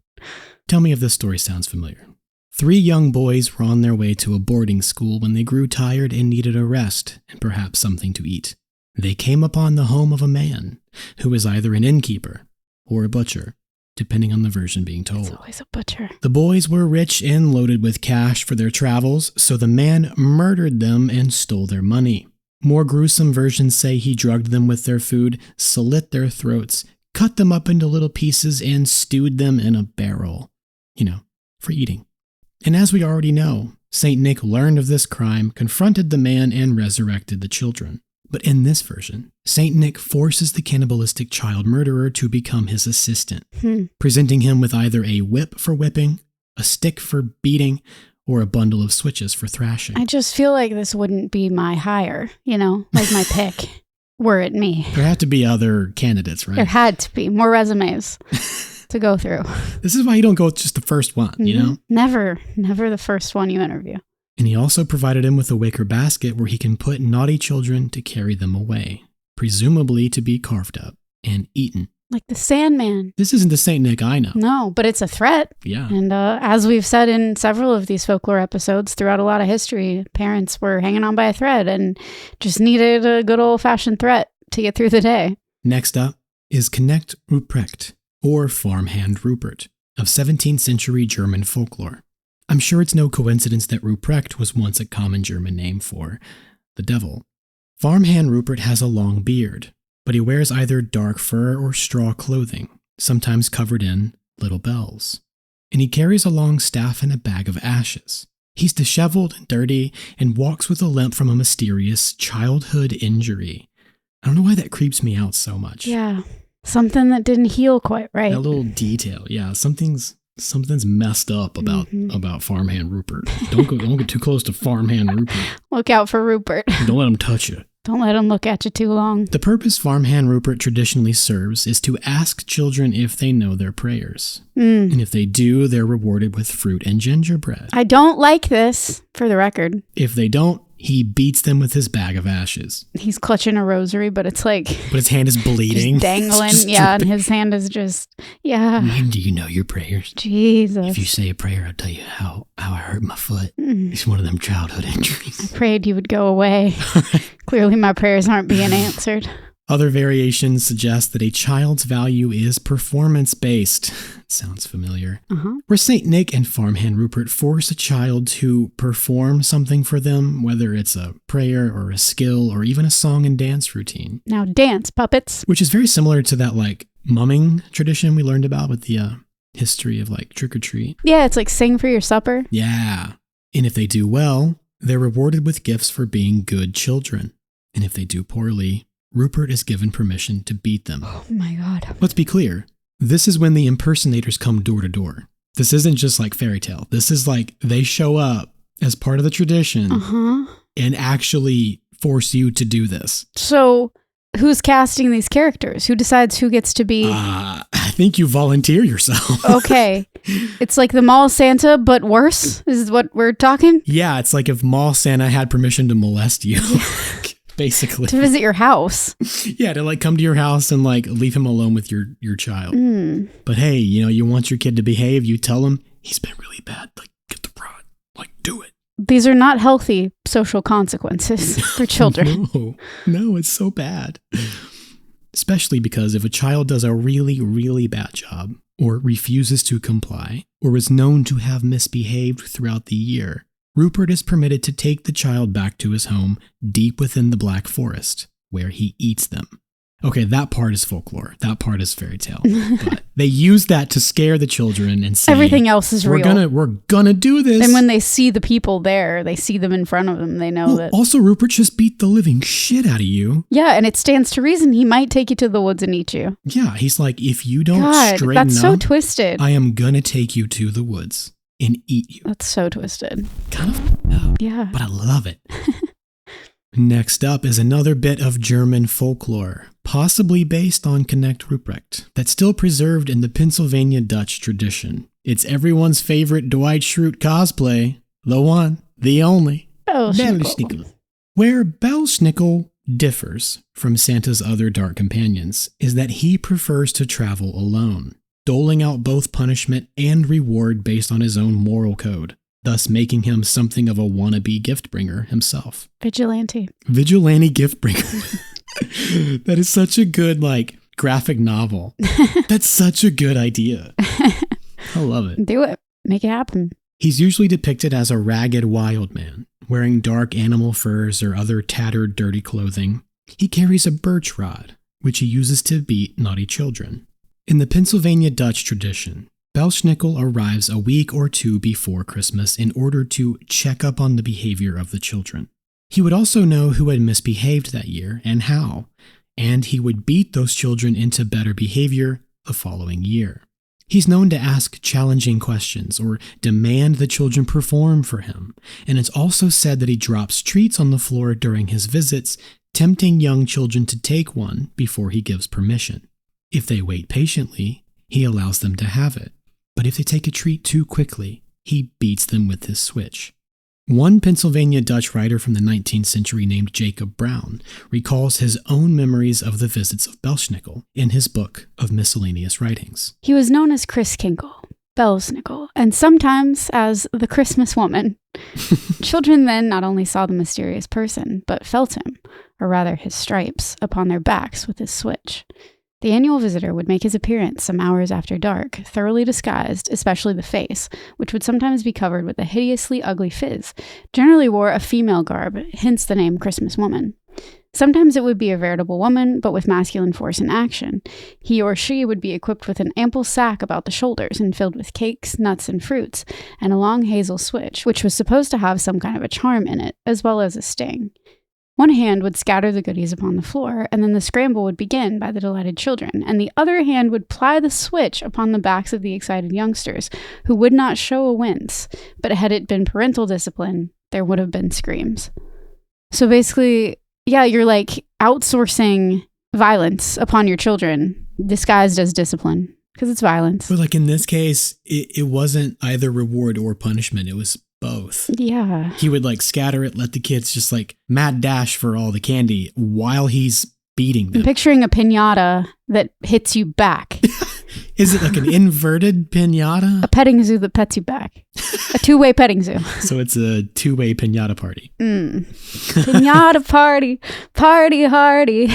S2: Tell me if this story sounds familiar. 3 young boys were on their way to a boarding school when they grew tired and needed a rest and perhaps something to eat. They came upon the home of a man who was either an innkeeper or a butcher, depending on the version being told.
S3: It's always a butcher.
S2: The boys were rich and loaded with cash for their travels, so the man murdered them and stole their money. More gruesome versions say he drugged them with their food, slit their throats, cut them up into little pieces, and stewed them in a barrel. For eating. And as we already know, St. Nick learned of this crime, confronted the man, and resurrected the children. But in this version, St. Nick forces the cannibalistic child murderer to become his assistant, presenting him with either a whip for whipping, a stick for beating, or a bundle of switches for thrashing.
S3: I just feel like this wouldn't be my hire, like my pick, were it me.
S2: There had to be other candidates, right?
S3: There had to be more resumes to go through.
S2: This is why you don't go with just the first one,
S3: Never the first one you interview.
S2: And he also provided him with a wicker basket where he can put naughty children to carry them away, presumably to be carved up and eaten.
S3: Like the Sandman.
S2: This isn't the St. Nick I know.
S3: No, but it's a threat.
S2: Yeah.
S3: And as we've said in several of these folklore episodes throughout a lot of history, parents were hanging on by a thread and just needed a good old-fashioned threat to get through the day.
S2: Next up is Knecht Ruprecht, or Farmhand Rupert, of 17th century German folklore. I'm sure it's no coincidence that Ruprecht was once a common German name for the devil. Farmhand Rupert has a long beard, but he wears either dark fur or straw clothing, sometimes covered in little bells. And he carries a long staff and a bag of ashes. He's disheveled and dirty and walks with a limp from a mysterious childhood injury. I don't know why that creeps me out so much.
S3: Yeah, something that didn't heal quite right.
S2: That little detail, yeah, something's messed up about Farmhand Rupert. Don't get too close to Farmhand Rupert.
S3: Look out for Rupert.
S2: Don't let him touch you.
S3: Don't let him look at you too long.
S2: The purpose Farmhand Rupert traditionally serves is to ask children if they know their prayers. And if they do, they're rewarded with fruit and gingerbread.
S3: I don't like this, for the record.
S2: If they don't, he beats them with his bag of ashes.
S3: He's clutching a rosary, but it's like...
S2: But his hand is bleeding.
S3: Just dangling, and his hand is just... Yeah.
S2: When do you know your prayers?
S3: Jesus.
S2: If you say a prayer, I'll tell you how I hurt my foot. It's one of them childhood injuries.
S3: I prayed you would go away. Clearly my prayers aren't being answered.
S2: Other variations suggest that a child's value is performance-based. Sounds familiar. Where St. Nick and Farmhand Rupert force a child to perform something for them, whether it's a prayer or a skill or even a song and dance routine.
S3: Now dance, puppets.
S2: Which is very similar to that mumming tradition we learned about with the history of trick-or-treat.
S3: Yeah, it's like sing for your supper.
S2: Yeah. And if they do well, they're rewarded with gifts for being good children. And if they do poorly, Rupert is given permission to beat them.
S3: Oh my God.
S2: Let's be clear. This is when the impersonators come door to door. This isn't just like fairy tale. This is they show up as part of the tradition and actually force you to do this.
S3: So who's casting these characters? Who decides who gets to be?
S2: I think you volunteer yourself.
S3: Okay. It's like the mall Santa, but worse? Is what we're talking?
S2: Yeah, it's like if mall Santa had permission to molest you. Basically.
S3: To visit your house.
S2: Yeah, to come to your house and leave him alone with your child. But hey, you want your kid to behave, you tell him he's been really bad. Get the rod. Do it.
S3: These are not healthy social consequences for children.
S2: No, it's so bad. Especially because if a child does a really, really bad job, or refuses to comply, or is known to have misbehaved throughout the year, Rupert is permitted to take the child back to his home deep within the Black Forest, where he eats them. Okay, that part is folklore. That part is fairy tale. But they use that to scare the children and say
S3: Everything else is real.
S2: We're gonna do this.
S3: And when they see the people there, they see them in front of them, they know that.
S2: Also, Rupert just beat the living shit out of you.
S3: Yeah, and it stands to reason he might take you to the woods and eat you.
S2: Yeah, he's like, if you don't straighten
S3: that's
S2: up,
S3: so twisted.
S2: I am gonna take you to the woods and eat you.
S3: That's so twisted.
S2: Kind of up,
S3: Yeah.
S2: but I love it. Next up is another bit of German folklore, possibly based on Knecht Ruprecht, that's still preserved in the Pennsylvania Dutch tradition. It's everyone's favorite Dwight Schrute cosplay, the one, the only,
S3: Belsnickel.
S2: Where Belsnickel differs from Santa's other dark companions is that he prefers to travel alone, doling out both punishment and reward based on his own moral code, thus making him something of a wannabe gift bringer himself.
S3: Vigilante
S2: gift bringer. That is such a good, graphic novel. That's such a good idea. I love it.
S3: Do it. Make it happen.
S2: He's usually depicted as a ragged wild man, wearing dark animal furs or other tattered, dirty clothing. He carries a birch rod, which he uses to beat naughty children. In the Pennsylvania Dutch tradition, Belsnickel arrives a week or two before Christmas in order to check up on the behavior of the children. He would also know who had misbehaved that year and how, and he would beat those children into better behavior the following year. He's known to ask challenging questions or demand the children perform for him, and it's also said that he drops treats on the floor during his visits, tempting young children to take one before he gives permission. If they wait patiently, he allows them to have it. But if they take a treat too quickly, he beats them with his switch. One Pennsylvania Dutch writer from the 19th century named Jacob Brown recalls his own memories of the visits of Belsnickel in his book of miscellaneous writings.
S3: He was known as Christkinkle, Belsnickel, and sometimes as the Christmas woman. Children then not only saw the mysterious person, but felt him, or rather his stripes, upon their backs with his switch. The annual visitor would make his appearance some hours after dark, thoroughly disguised, especially the face, which would sometimes be covered with a hideously ugly fizz, generally wore a female garb, hence the name Christmas woman. Sometimes it would be a veritable woman, but with masculine force and action. He or she would be equipped with an ample sack about the shoulders and filled with cakes, nuts, and fruits, and a long hazel switch, which was supposed to have some kind of a charm in it, as well as a sting. One hand would scatter the goodies upon the floor, and then the scramble would begin by the delighted children, and the other hand would ply the switch upon the backs of the excited youngsters, who would not show a wince, but had it been parental discipline, there would have been screams. So basically, yeah, you're outsourcing violence upon your children, disguised as discipline, because it's violence.
S2: But in this case, it wasn't either reward or punishment, it was both.
S3: Yeah.
S2: He would scatter it, let the kids just mad dash for all the candy while he's beating them.
S3: I'm picturing a piñata that hits you back.
S2: Is it an inverted piñata?
S3: A petting zoo that pets you back. A two-way petting zoo.
S2: So it's a two-way piñata party.
S3: Piñata party, party hardy.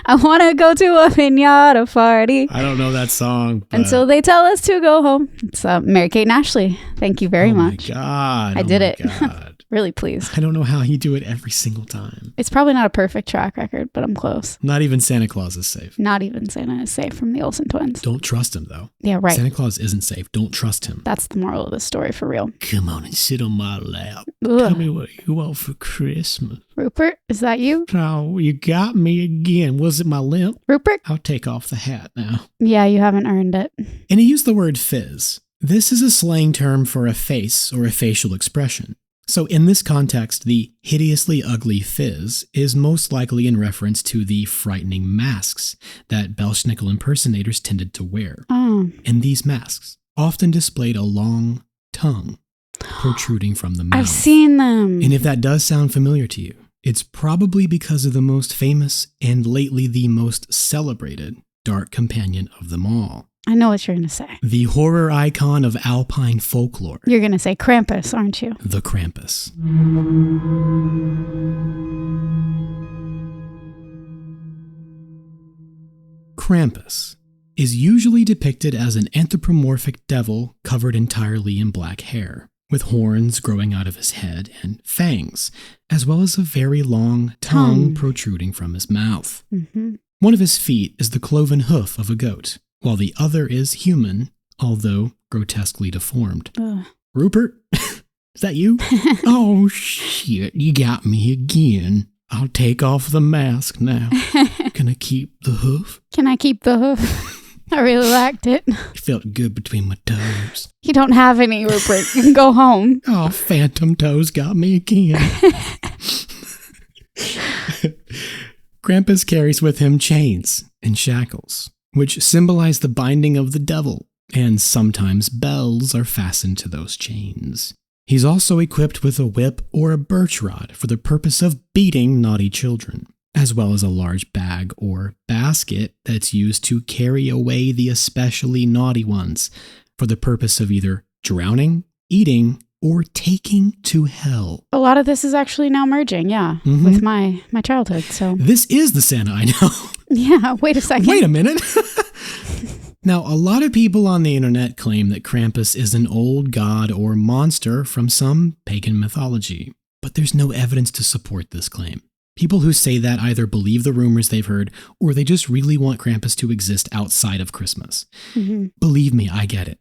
S3: I want to go to a piñata party.
S2: I don't know that song. But...
S3: And so they tell us to go home. It's Mary-Kate and Ashley. Thank you very much.
S2: Oh my God.
S3: I did it.
S2: God.
S3: Really pleased.
S2: I don't know how you do it every single time.
S3: It's probably not a perfect track record, but I'm close.
S2: Not even Santa Claus is safe.
S3: Not even Santa is safe from the Olsen twins.
S2: Don't trust him, though.
S3: Yeah, right.
S2: Santa Claus isn't safe. Don't trust him.
S3: That's the moral of the story for real.
S2: Come on and sit on my lap.
S3: Ugh.
S2: Tell me what you want for Christmas.
S3: Rupert, is that you?
S2: Oh, you got me again. Was it my limp?
S3: Rupert?
S2: I'll take off the hat now.
S3: Yeah, you haven't earned it.
S2: And he used the word fizz. This is a slang term for a face or a facial expression. So in this context, the hideously ugly fizz is most likely in reference to the frightening masks that Belsnickel impersonators tended to wear.
S3: Oh.
S2: And these masks often displayed a long tongue protruding from the mouth.
S3: I've seen them.
S2: And if that does sound familiar to you, it's probably because of the most famous and lately the most celebrated dark companion of them all.
S3: I know what you're going to say.
S2: The horror icon of Alpine folklore.
S3: You're going to say Krampus, aren't you?
S2: The Krampus. Krampus is usually depicted as an anthropomorphic devil covered entirely in black hair, with horns growing out of his head and fangs, as well as a very long tongue protruding from his mouth.
S3: Mm-hmm.
S2: One of his feet is the cloven hoof of a goat, while the other is human, although grotesquely deformed.
S3: Ugh.
S2: Rupert? Is that you? Oh, shit, you got me again. I'll take off the mask now. Can I keep the hoof?
S3: Can I keep the hoof? I really liked it.
S2: It felt good between my toes.
S3: You don't have any, Rupert. You can go home.
S2: Oh, phantom toes got me again. Krampus carries with him chains and shackles, which symbolize the binding of the devil, and sometimes bells are fastened to those chains. He's also equipped with a whip or a birch rod for the purpose of beating naughty children, as well as a large bag or basket that's used to carry away the especially naughty ones for the purpose of either drowning, eating, or taking to hell.
S3: A lot of this is actually now merging, with my childhood. So
S2: this is the Santa I know.
S3: Yeah, wait a second.
S2: Wait a minute. Now, a lot of people on the internet claim that Krampus is an old god or monster from some pagan mythology, but there's no evidence to support this claim. People who say that either believe the rumors they've heard, or they just really want Krampus to exist outside of Christmas. Mm-hmm. Believe me, I get it.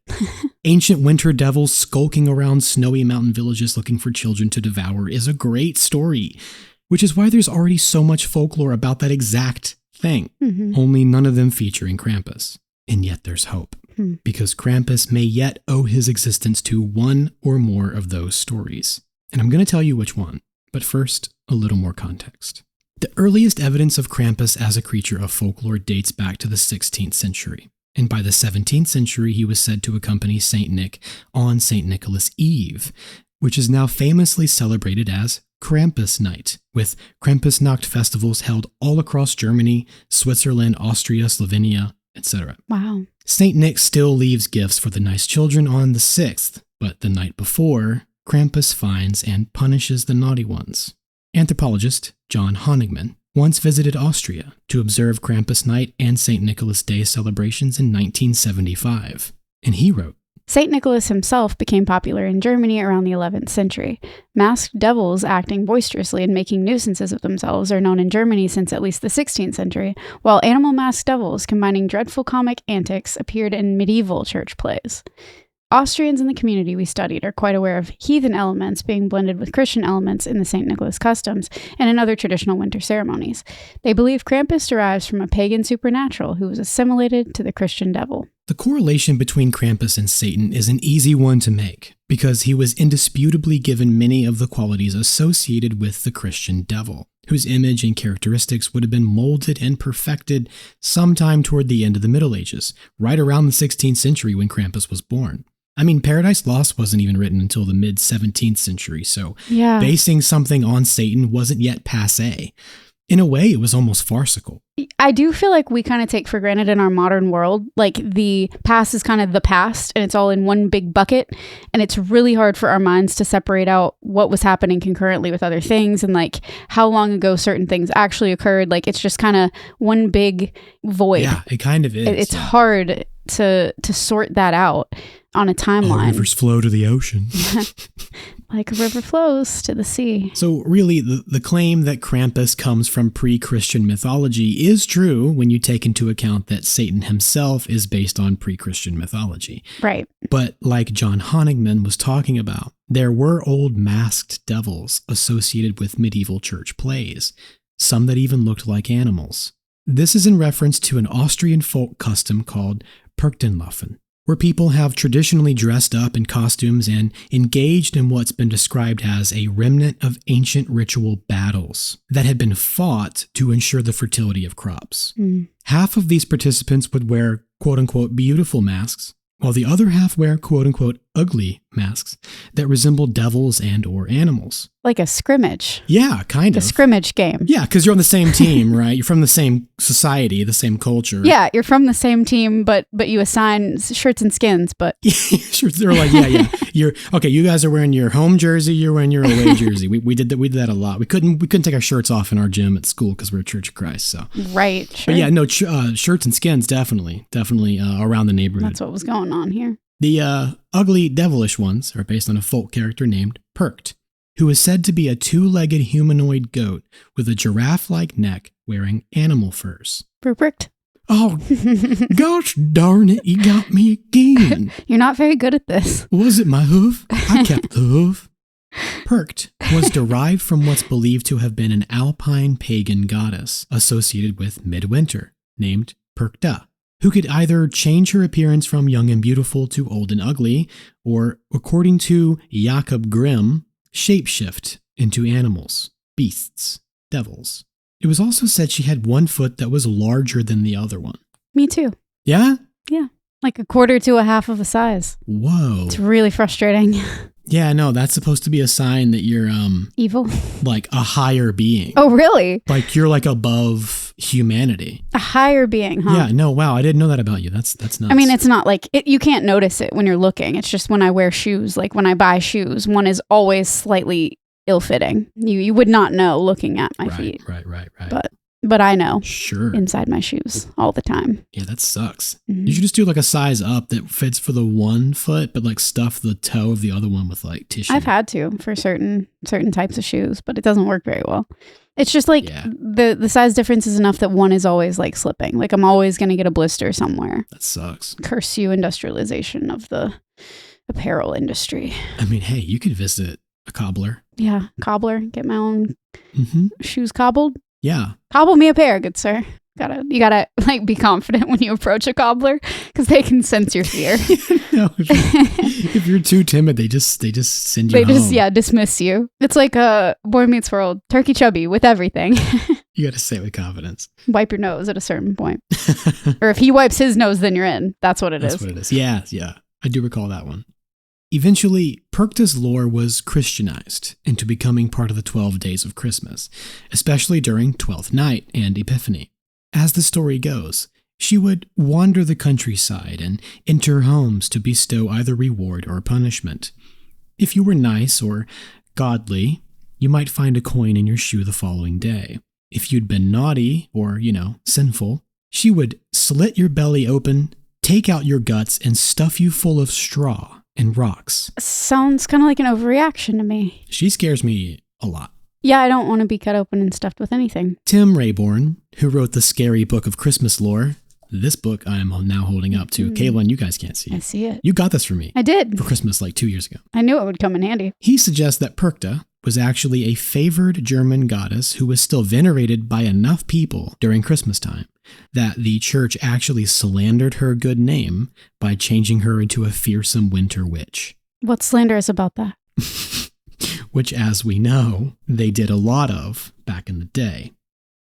S2: Ancient winter devils skulking around snowy mountain villages looking for children to devour is a great story, which is why there's already so much folklore about that exact thing, only none of them featuring Krampus. And yet there's hope, because Krampus may yet owe his existence to one or more of those stories. And I'm going to tell you which one, but first, a little more context. The earliest evidence of Krampus as a creature of folklore dates back to the 16th century, and by the 17th century he was said to accompany Saint Nick on St. Nicholas Eve, which is now famously celebrated as Krampus Night, with Krampusnacht festivals held all across Germany, Switzerland, Austria, Slovenia, etc.
S3: Wow.
S2: St. Nick still leaves gifts for the nice children on the 6th, but the night before, Krampus finds and punishes the naughty ones. Anthropologist John Honigman once visited Austria to observe Krampus Night and St. Nicholas Day celebrations in 1975, and he wrote,
S3: St. Nicholas himself became popular in Germany around the 11th century. Masked devils acting boisterously and making nuisances of themselves are known in Germany since at least the 16th century, while animal masked devils combining dreadful comic antics appeared in medieval church plays. Austrians in the community we studied are quite aware of heathen elements being blended with Christian elements in the St. Nicholas customs and in other traditional winter ceremonies. They believe Krampus derives from a pagan supernatural who was assimilated to the Christian devil.
S2: The correlation between Krampus and Satan is an easy one to make, because he was indisputably given many of the qualities associated with the Christian devil, whose image and characteristics would have been molded and perfected sometime toward the end of the Middle Ages, right around the 16th century when Krampus was born. I mean, Paradise Lost wasn't even written until the mid-17th century, so basing something on Satan wasn't yet passé. In a way, it was almost farcical.
S3: I do feel like we kind of take for granted in our modern world, like the past is kind of the past and it's all in one big bucket. And it's really hard for our minds to separate out what was happening concurrently with other things and like how long ago certain things actually occurred. Like it's just kind of one big void.
S2: Yeah, it kind of is.
S3: It's hard to sort that out on a timeline.
S2: All rivers flow to the ocean.
S3: Like a river flows to the sea.
S2: So really, the claim that Krampus comes from pre-Christian mythology is true when you take into account that Satan himself is based on pre-Christian mythology.
S3: Right.
S2: But like John Honigman was talking about, there were old masked devils associated with medieval church plays, some that even looked like animals. This is in reference to an Austrian folk custom called Perchtenlaufen, where people have traditionally dressed up in costumes and engaged in what's been described as a remnant of ancient ritual battles that had been fought to ensure the fertility of crops. Half of these participants would wear quote-unquote beautiful masks, while the other half wear quote-unquote ugly masks that resemble devils and or animals.
S3: Like a scrimmage.
S2: Yeah, kind of.
S3: A scrimmage game.
S2: Yeah, because you're on the same team, right? You're from the same society, the same culture.
S3: Yeah, you're from the same team, but you assign shirts and skins, but...
S2: Sure, they're like, yeah. You're okay, you guys are wearing your home jersey, you're wearing your away jersey. We did that a lot. We couldn't take our shirts off in our gym at school because we're a Church of Christ, so...
S3: Right, sure.
S2: But yeah, no, shirts and skins, definitely around the neighborhood.
S3: That's what was going on here.
S2: The ugly, devilish ones are based on a folk character named Percht, who is said to be a two-legged humanoid goat with a giraffe-like neck, wearing animal furs.
S3: Ruprecht.
S2: Oh, gosh darn it, you got me again.
S3: You're not very good at this.
S2: Was it my hoof? I kept the hoof. Percht was derived from what's believed to have been an alpine pagan goddess associated with midwinter, named Perchta, who could either change her appearance from young and beautiful to old and ugly, or, according to Jakob Grimm, shapeshift into animals, beasts, devils. It was also said she had one foot that was larger than the other one.
S3: Me too.
S2: Yeah?
S3: Yeah. Like a quarter to a half of a size.
S2: Whoa.
S3: It's really frustrating.
S2: Yeah, no, that's supposed to be a sign that you're,
S3: Evil.
S2: like a higher being.
S3: Oh, really?
S2: Like you're like above humanity.
S3: A higher being, huh?
S2: Yeah, no, wow, I didn't know that about you. That's nuts.
S3: I mean, it's not like, you can't notice it when you're looking. It's just when I wear shoes, like when I buy shoes, one is always slightly ill-fitting. You would not know looking at my feet.
S2: Right.
S3: But I know.
S2: Sure.
S3: Inside my shoes all the time.
S2: Yeah, that sucks.
S3: Mm-hmm.
S2: You should just do like a size up that fits for the one foot, but like stuff the toe of the other one with like tissue.
S3: I've had to for certain types of shoes, but it doesn't work very well. It's just like the size difference is enough that one is always like slipping. Like I'm always going to get a blister somewhere.
S2: That sucks.
S3: Curse you, industrialization of the apparel industry.
S2: I mean, hey, you could visit a cobbler.
S3: Yeah, cobbler. Get my own shoes cobbled.
S2: Yeah.
S3: Cobble me a pair, good sir. You gotta like be confident when you approach a cobbler because they can sense your fear.
S2: No, if you're too timid, they just send you home.
S3: Dismiss you. It's like a Boy Meets World, Turkey Chubby with everything.
S2: You gotta say it with confidence.
S3: Wipe your nose at a certain point. Or if he wipes his nose, then you're in. That's what it is.
S2: That's what it is. Yeah. I do recall that one. Eventually, Perchta's lore was Christianized into becoming part of the 12 days of Christmas, especially during Twelfth Night and Epiphany. As the story goes, she would wander the countryside and enter homes to bestow either reward or punishment. If you were nice or godly, you might find a coin in your shoe the following day. If you'd been naughty or, sinful, she would slit your belly open, take out your guts, and stuff you full of straw and rocks.
S3: Sounds kind of like an overreaction to me.
S2: She scares me a lot.
S3: Yeah, I don't want to be cut open and stuffed with anything.
S2: Tim Rayborn, who wrote the scary book of Christmas lore, this book I am now holding up to Kaylin, you guys can't see it.
S3: I see it.
S2: You got this for me.
S3: I did.
S2: For Christmas like 2 years ago.
S3: I knew it would come in handy.
S2: He suggests that Perchta was actually a favored German goddess who was still venerated by enough people during Christmas time that the church actually slandered her good name by changing her into a fearsome winter witch.
S3: What's slanderous about that?
S2: Which, as we know, they did a lot of back in the day.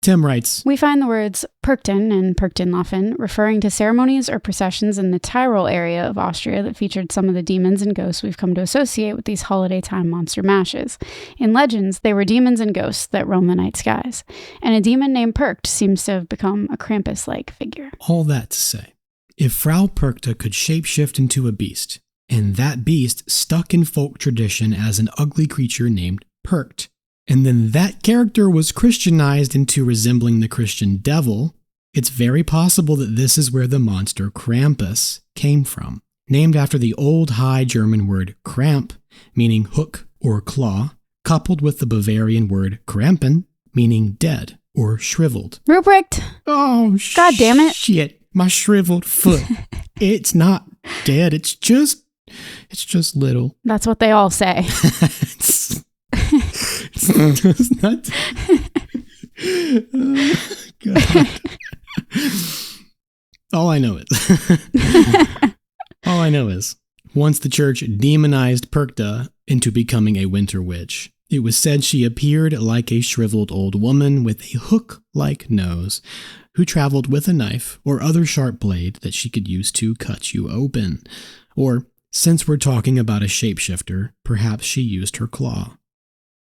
S2: Tim writes,
S3: we find the words Perchten and Perchtenlaufen referring to ceremonies or processions in the Tyrol area of Austria that featured some of the demons and ghosts we've come to associate with these holiday time monster mashes. In legends, they were demons and ghosts that roam the night skies, and a demon named Percht seems to have become a Krampus-like figure.
S2: All that to say, if Frau Perchta could shapeshift into a beast, and that beast stuck in folk tradition as an ugly creature named Percht, and then that character was Christianized into resembling the Christian devil, it's very possible that this is where the monster Krampus came from, named after the old High German word Kramp, meaning hook or claw, coupled with the Bavarian word Krampen, meaning dead or shriveled.
S3: Ruprecht!
S2: Oh,
S3: God damn it.
S2: Shit, my shriveled foot. It's not dead, it's just little.
S3: That's what they all say.
S2: It's not. Oh, God. All I know is, once the church demonized Perchta into becoming a winter witch, it was said she appeared like a shriveled old woman with a hook-like nose who traveled with a knife or other sharp blade that she could use to cut you open. Or, since we're talking about a shapeshifter, perhaps she used her claw.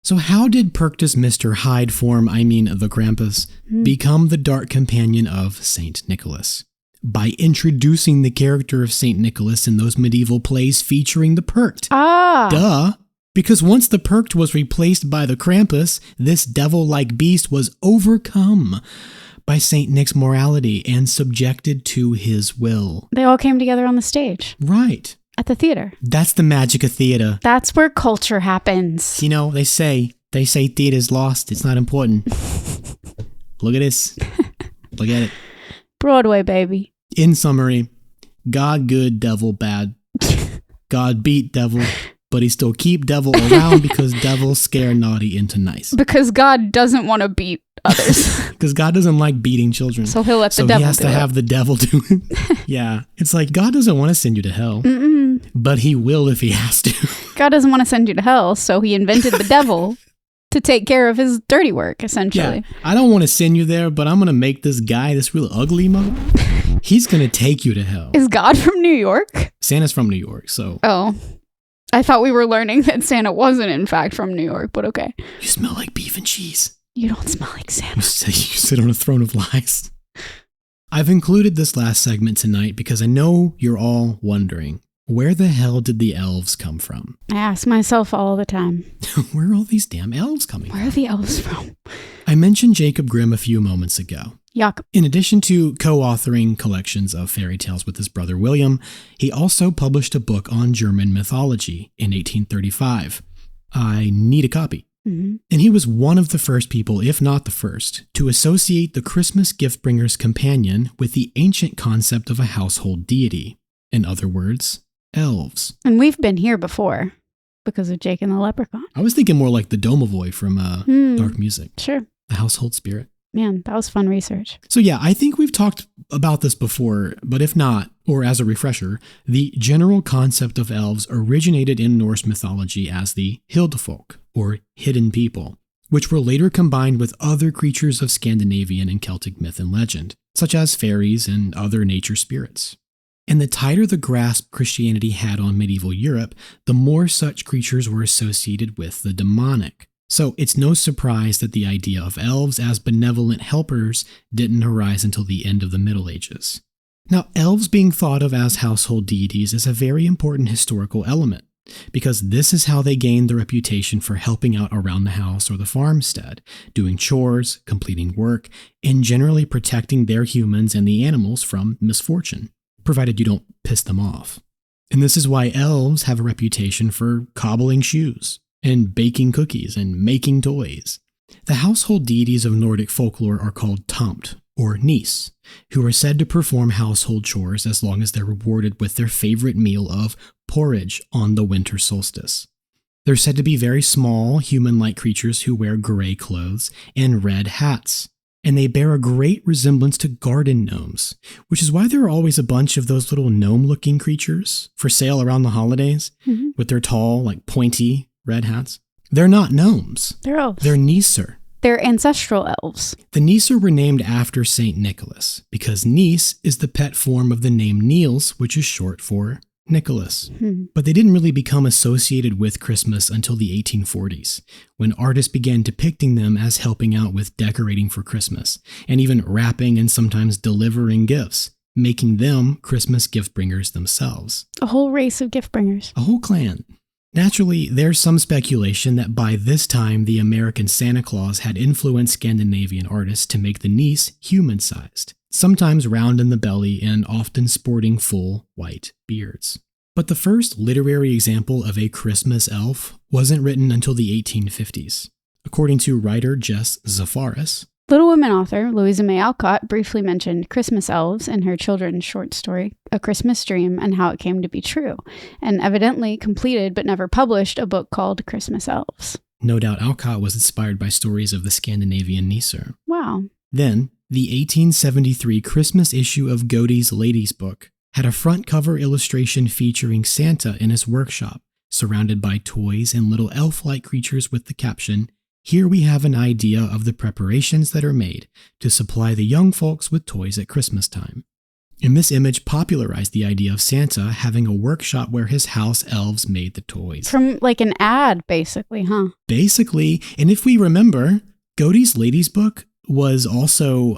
S2: So how did Perchta's Mr. Hyde form, the Krampus, become the dark companion of St. Nicholas? By introducing the character of St. Nicholas in those medieval plays featuring the Percht.
S3: Ah!
S2: Duh! Because once the Percht was replaced by the Krampus, this devil-like beast was overcome by St. Nick's morality and subjected to his will.
S3: They all came together on the stage.
S2: Right.
S3: At the theater.
S2: That's the magic of theater.
S3: That's where culture happens.
S2: They say theater's lost. It's not important. Look at this. Look at it.
S3: Broadway, baby.
S2: In summary, God good, devil bad. God beat devil, but he still keep devil around because devil scare naughty into nice.
S3: Because God doesn't want to beat others.
S2: Because God doesn't like beating children.
S3: So he'll let the devil do it.
S2: So he has to have the devil do it. Yeah. It's like God doesn't want to send you to hell. Mm-mm. But he will if he has to.
S3: God doesn't want to send you to hell, so he invented the devil to take care of his dirty work, essentially.
S2: Yeah. I don't want to send you there, but I'm going to make this guy, this real ugly mother, he's going to take you to hell.
S3: Is God from New York?
S2: Santa's from New York, so.
S3: Oh. I thought we were learning that Santa wasn't, in fact, from New York, but okay.
S2: You smell like beef and cheese.
S3: You don't smell like Santa.
S2: You sit on a throne of lies. I've included this last segment tonight because I know you're all wondering, where the hell did the elves come from?
S3: I ask myself all the time.
S2: Where are all these damn elves coming from?
S3: Where are the elves from?
S2: I mentioned Jacob Grimm a few moments ago.
S3: Yuck.
S2: In addition to co-authoring collections of fairy tales with his brother William, he also published a book on German mythology in 1835. I need a copy. Mm-hmm. And he was one of the first people, if not the first, to associate the Christmas gift-bringer's companion with the ancient concept of a household deity. In other words, elves.
S3: And we've been here before because of Jake and the Leprechaun.
S2: I was thinking more like the Domovoi from Dark Music.
S3: Sure.
S2: The household spirit.
S3: Man, that was fun research.
S2: So yeah, I think we've talked about this before, but if not, or as a refresher, the general concept of elves originated in Norse mythology as the Hildefolk, or hidden people, which were later combined with other creatures of Scandinavian and Celtic myth and legend, such as fairies and other nature spirits. And the tighter the grasp Christianity had on medieval Europe, the more such creatures were associated with the demonic. So it's no surprise that the idea of elves as benevolent helpers didn't arise until the end of the Middle Ages. Now, elves being thought of as household deities is a very important historical element, because this is how they gained the reputation for helping out around the house or the farmstead, doing chores, completing work, and generally protecting their humans and the animals from misfortune, provided you don't piss them off. And this is why elves have a reputation for cobbling shoes, and baking cookies and making toys. The household deities of Nordic folklore are called Tomt, or Nis, who are said to perform household chores as long as they're rewarded with their favorite meal of porridge on the winter solstice. They're said to be very small, human-like creatures who wear gray clothes and red hats, and they bear a great resemblance to garden gnomes, which is why there are always a bunch of those little gnome-looking creatures for sale around the holidays, with their tall, pointy, red hats. They're not gnomes.
S3: They're elves.
S2: They're Nisr.
S3: They're ancestral elves.
S2: The Nisr were named after St. Nicholas, because Nis is the pet form of the name Niels, which is short for Nicholas. But they didn't really become associated with Christmas until the 1840s, when artists began depicting them as helping out with decorating for Christmas, and even wrapping and sometimes delivering gifts, making them Christmas gift bringers themselves.
S3: A whole race of gift bringers.
S2: A whole clan. Naturally, there's some speculation that by this time the American Santa Claus had influenced Scandinavian artists to make the Nis human-sized, sometimes round in the belly and often sporting full white beards. But the first literary example of a Christmas elf wasn't written until the 1850s. According to writer Jess Zafaris,
S3: Little Women author Louisa May Alcott briefly mentioned Christmas elves in her children's short story, A Christmas Dream, and how it came to be true, and evidently completed but never published a book called Christmas Elves.
S2: No doubt Alcott was inspired by stories of the Scandinavian Nisr.
S3: Wow.
S2: Then, the 1873 Christmas issue of Godey's Ladies' Book had a front cover illustration featuring Santa in his workshop, surrounded by toys and little elf-like creatures with the caption, "Here we have an idea of the preparations that are made to supply the young folks with toys at Christmas time." And this image popularized the idea of Santa having a workshop where his house elves made the toys.
S3: From an ad, basically, huh?
S2: Basically. And if we remember, Godey's Ladies' Book was also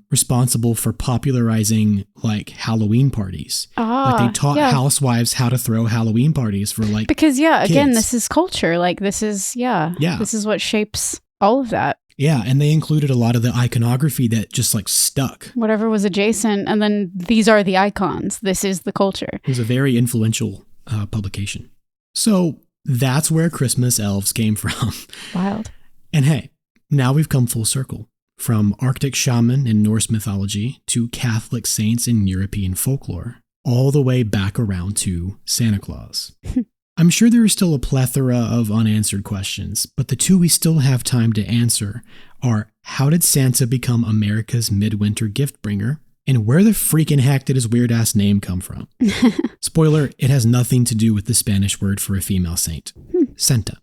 S2: responsible for popularizing Halloween parties. They taught housewives how to throw Halloween parties for
S3: because
S2: kids.
S3: Again, this is culture. This is this is what shapes all of that.
S2: Yeah, and they included a lot of the iconography that just stuck.
S3: Whatever was adjacent, and then these are the icons. This is the culture.
S2: It was a very influential publication. So that's where Christmas elves came from.
S3: Wild.
S2: And hey, now we've come full circle. from Arctic shaman in Norse mythology to Catholic saints in European folklore, all the way back around to Santa Claus. I'm sure there is still a plethora of unanswered questions, but the two we still have time to answer are, how did Santa become America's midwinter gift bringer? And where the freaking heck did his weird-ass name come from? Spoiler, it has nothing to do with the Spanish word for a female saint. Santa.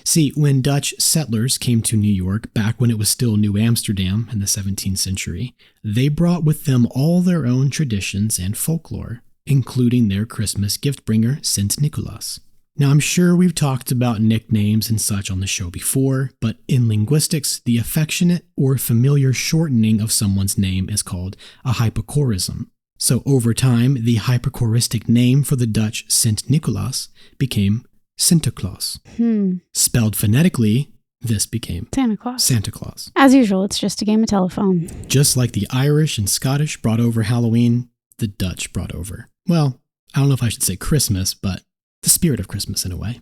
S2: See, when Dutch settlers came to New York back when it was still New Amsterdam in the 17th century, they brought with them all their own traditions and folklore, including their Christmas gift bringer, Saint Nicholas. Now, I'm sure we've talked about nicknames and such on the show before, but in linguistics, the affectionate or familiar shortening of someone's name is called a hypocorism. So over time, the hypocoristic name for the Dutch Saint Nicholas became Sinterklaas. Spelled phonetically, this became
S3: Santa Claus.
S2: Santa Claus.
S3: As usual, it's just a game of telephone.
S2: Just like the Irish and Scottish brought over Halloween, the Dutch brought over, well, I don't know if I should say Christmas, but the spirit of Christmas in a way.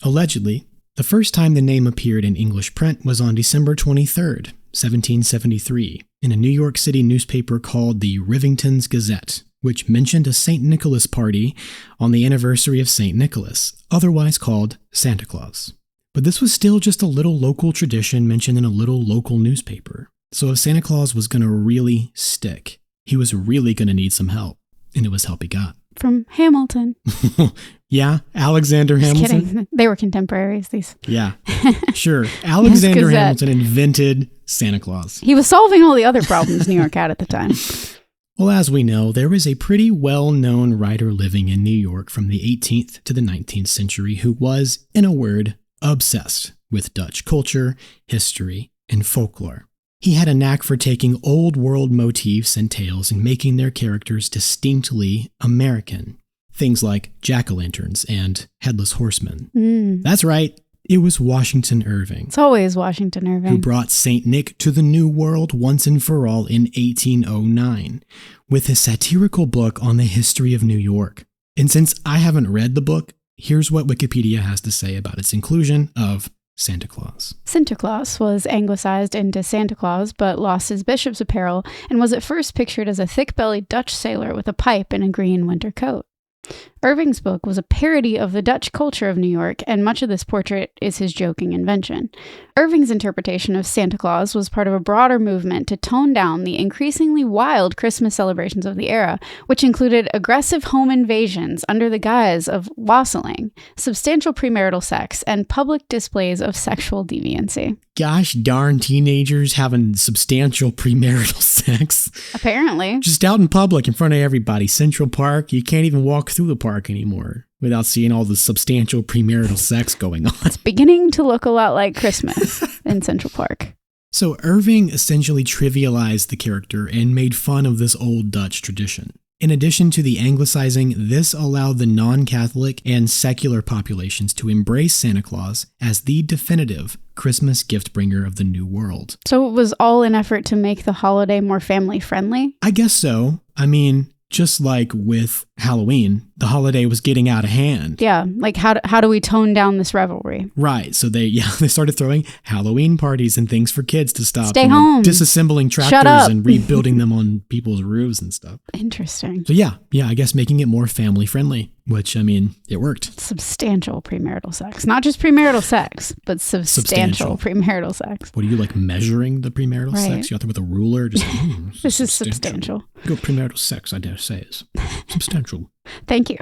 S2: Allegedly, the first time the name appeared in English print was on December 23rd, 1773, in a New York City newspaper called the Rivington's Gazette, which mentioned a St. Nicholas party on the anniversary of St. Nicholas, otherwise called Santa Claus. But this was still just a little local tradition mentioned in a little local newspaper. So if Santa Claus was going to really stick, he was really going to need some help. And it was help he got.
S3: From Hamilton.
S2: Yeah, Alexander
S3: Just
S2: Hamilton.
S3: kidding. They were contemporaries, these.
S2: Yeah, sure. Alexander
S3: Gazette.
S2: Hamilton invented Santa Claus.
S3: He was solving all the other problems New York had at the time.
S2: Well, as we know, there was a pretty well-known writer living in New York from the 18th to the 19th century who was, in a word, obsessed with Dutch culture, history, and folklore. He had a knack for taking old world motifs and tales and making their characters distinctly American. Things like jack-o'-lanterns and headless horsemen. That's right, it was Washington Irving.
S3: It's always Washington Irving.
S2: Who brought St. Nick to the New World once and for all in 1809 with his satirical book on the history of New York. And since I haven't read the book, here's what Wikipedia has to say about its inclusion of Santa Claus.
S3: Sinterklaas was anglicized into Santa Claus, but lost his bishop's apparel and was at first pictured as a thick-bellied Dutch sailor with a pipe and a green winter coat. Irving's book was a parody of the Dutch culture of New York, and much of this portrait is his joking invention. Irving's interpretation of Santa Claus was part of a broader movement to tone down the increasingly wild Christmas celebrations of the era, which included aggressive home invasions under the guise of wassailing, substantial premarital sex, and public displays of sexual deviancy.
S2: Gosh darn teenagers having substantial premarital sex.
S3: Apparently.
S2: Just out in public in front of everybody. Central Park, you can't even walk through the park anymore without seeing all the substantial premarital sex going on.
S3: It's beginning to look a lot like Christmas in Central Park.
S2: So Irving essentially trivialized the character and made fun of this old Dutch tradition. In addition to the anglicizing, this allowed the non-Catholic and secular populations to embrace Santa Claus as the definitive Christmas gift bringer of the New World.
S3: So it was all an effort to make the holiday more family-friendly?
S2: I guess so. I mean, just like with Halloween, the holiday was getting out of hand.
S3: Yeah, like how do we tone down this revelry?
S2: Right, so they started throwing Halloween parties and things for kids to stop.
S3: Stay home.
S2: Disassembling
S3: Shut
S2: tractors
S3: up.
S2: and rebuilding them on people's roofs and stuff.
S3: Interesting.
S2: So yeah, I guess making it more family friendly, which, I mean, it worked.
S3: Substantial premarital sex. Not just premarital sex, but substantial premarital sex.
S2: What are you, like, measuring the premarital
S3: Right.
S2: sex? You out there with a ruler? Just,
S3: This is substantial.
S2: Good premarital sex, I dare say, is substantial.
S3: Thank you.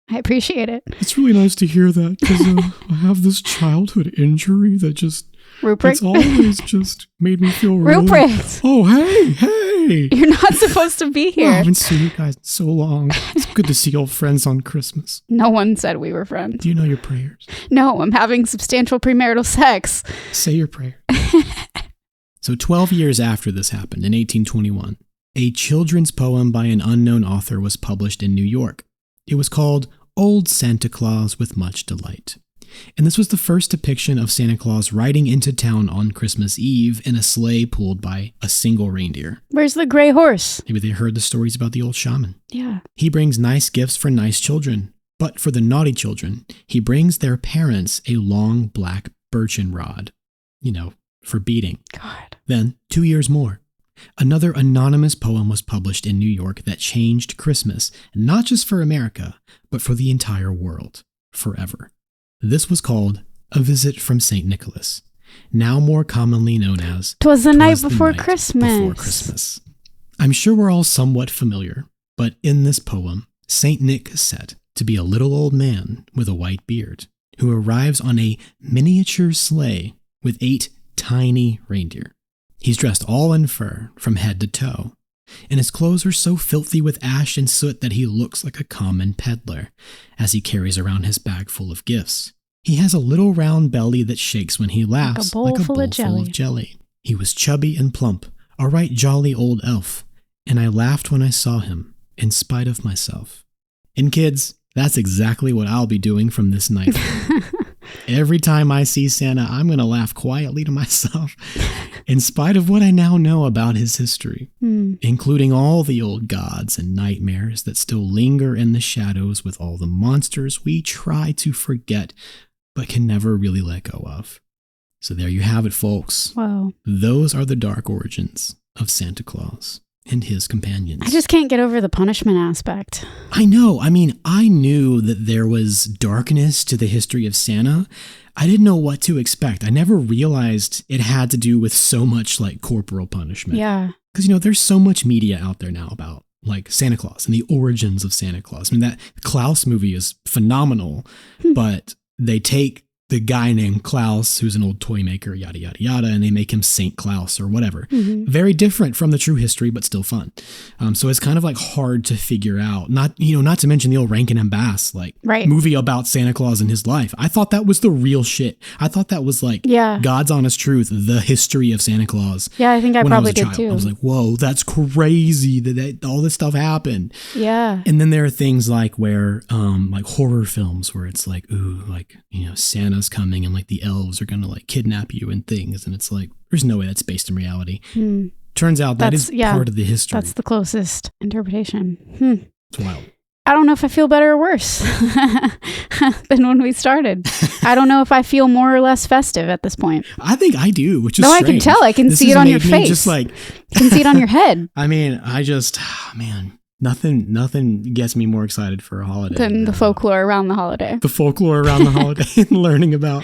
S3: I appreciate it.
S2: It's really nice to hear that, because I have this childhood injury that just...
S3: Ruprecht?
S2: It's always just made me feel really...
S3: Ruprecht!
S2: Oh, hey!
S3: You're not supposed to be
S2: Oh, I
S3: here.
S2: haven't seen you guys in so long. It's good to see old friends on Christmas.
S3: No one said we were friends.
S2: Do you know your prayers?
S3: No, I'm having substantial premarital sex.
S2: Say your prayer. So 12 years after this happened, in 1821, a children's poem by an unknown author was published in New York. It was called Old Santa Claus with Much Delight. And this was the first depiction of Santa Claus riding into town on Christmas Eve in a sleigh pulled by a single reindeer.
S3: Where's the gray horse?
S2: Maybe they heard the stories about the old shaman.
S3: Yeah.
S2: He brings nice gifts for nice children, but for the naughty children, he brings their parents a long black birchen rod. You know, for beating.
S3: God.
S2: Then, 2 years more. Another anonymous poem was published in New York that changed Christmas, not just for America, but for the entire world, forever. This was called A Visit from St. Nicholas, now more commonly known as
S3: 'Twas the night
S2: the
S3: before
S2: Night
S3: Christmas.
S2: Before Christmas. I'm sure we're all somewhat familiar, but in this poem, St. Nick is said to be a little old man with a white beard who arrives on a miniature sleigh with 8 tiny reindeer. He's dressed all in fur from head to toe, and his clothes are so filthy with ash and soot that he looks like a common peddler as he carries around his bag full of gifts. He has a little round belly that shakes when he laughs,
S3: like a bowl full of
S2: jelly. He was chubby and plump, a right jolly old elf, and I laughed when I saw him, in spite of myself. And kids, that's exactly what I'll be doing from this night forward. Every time I see Santa, I'm going to laugh quietly to myself, in spite of what I now know about his history, including all the old gods and nightmares that still linger in the shadows with all the monsters we try to forget, but can never really let go of. So there you have it, folks.
S3: Wow.
S2: Those are the dark origins of Santa Claus and his companions.
S3: I just can't get over the punishment aspect.
S2: I know. I mean, I knew that there was darkness to the history of Santa. I didn't know what to expect. I never realized it had to do with so much like corporal punishment.
S3: Yeah.
S2: Because, there's so much media out there now about like Santa Claus and the origins of Santa Claus. I mean, that Klaus movie is phenomenal, but they take the guy named Claus, who's an old toy maker, yada, yada, yada, and they make him Saint Claus or whatever. Very different from the true history, but still fun. So it's kind of like hard to figure out, not to mention the old Rankin and Bass, like movie about Santa Claus and his life. I thought that was the real shit. I thought that was like God's honest truth, the history of Santa Claus.
S3: Yeah, I think I probably did too.
S2: I was like, whoa, that's crazy that all this stuff happened.
S3: Yeah.
S2: And then there are things like where, like horror films where it's like, ooh, like, Santa's coming and like the elves are gonna like kidnap you and things, and it's like there's no way that's based in reality. Turns out that is part of the history.
S3: That's the closest interpretation.
S2: It's wild.
S3: I don't know if I feel better or worse than when we started. I don't know if I feel more or less festive at this point.
S2: I think I do, which is
S3: strange.
S2: I can
S3: tell. I can see it on your face.
S2: Just like
S3: I can see it on your head.
S2: I mean, Nothing gets me more excited for a holiday
S3: than the folklore around the holiday.
S2: The folklore around the holiday and learning about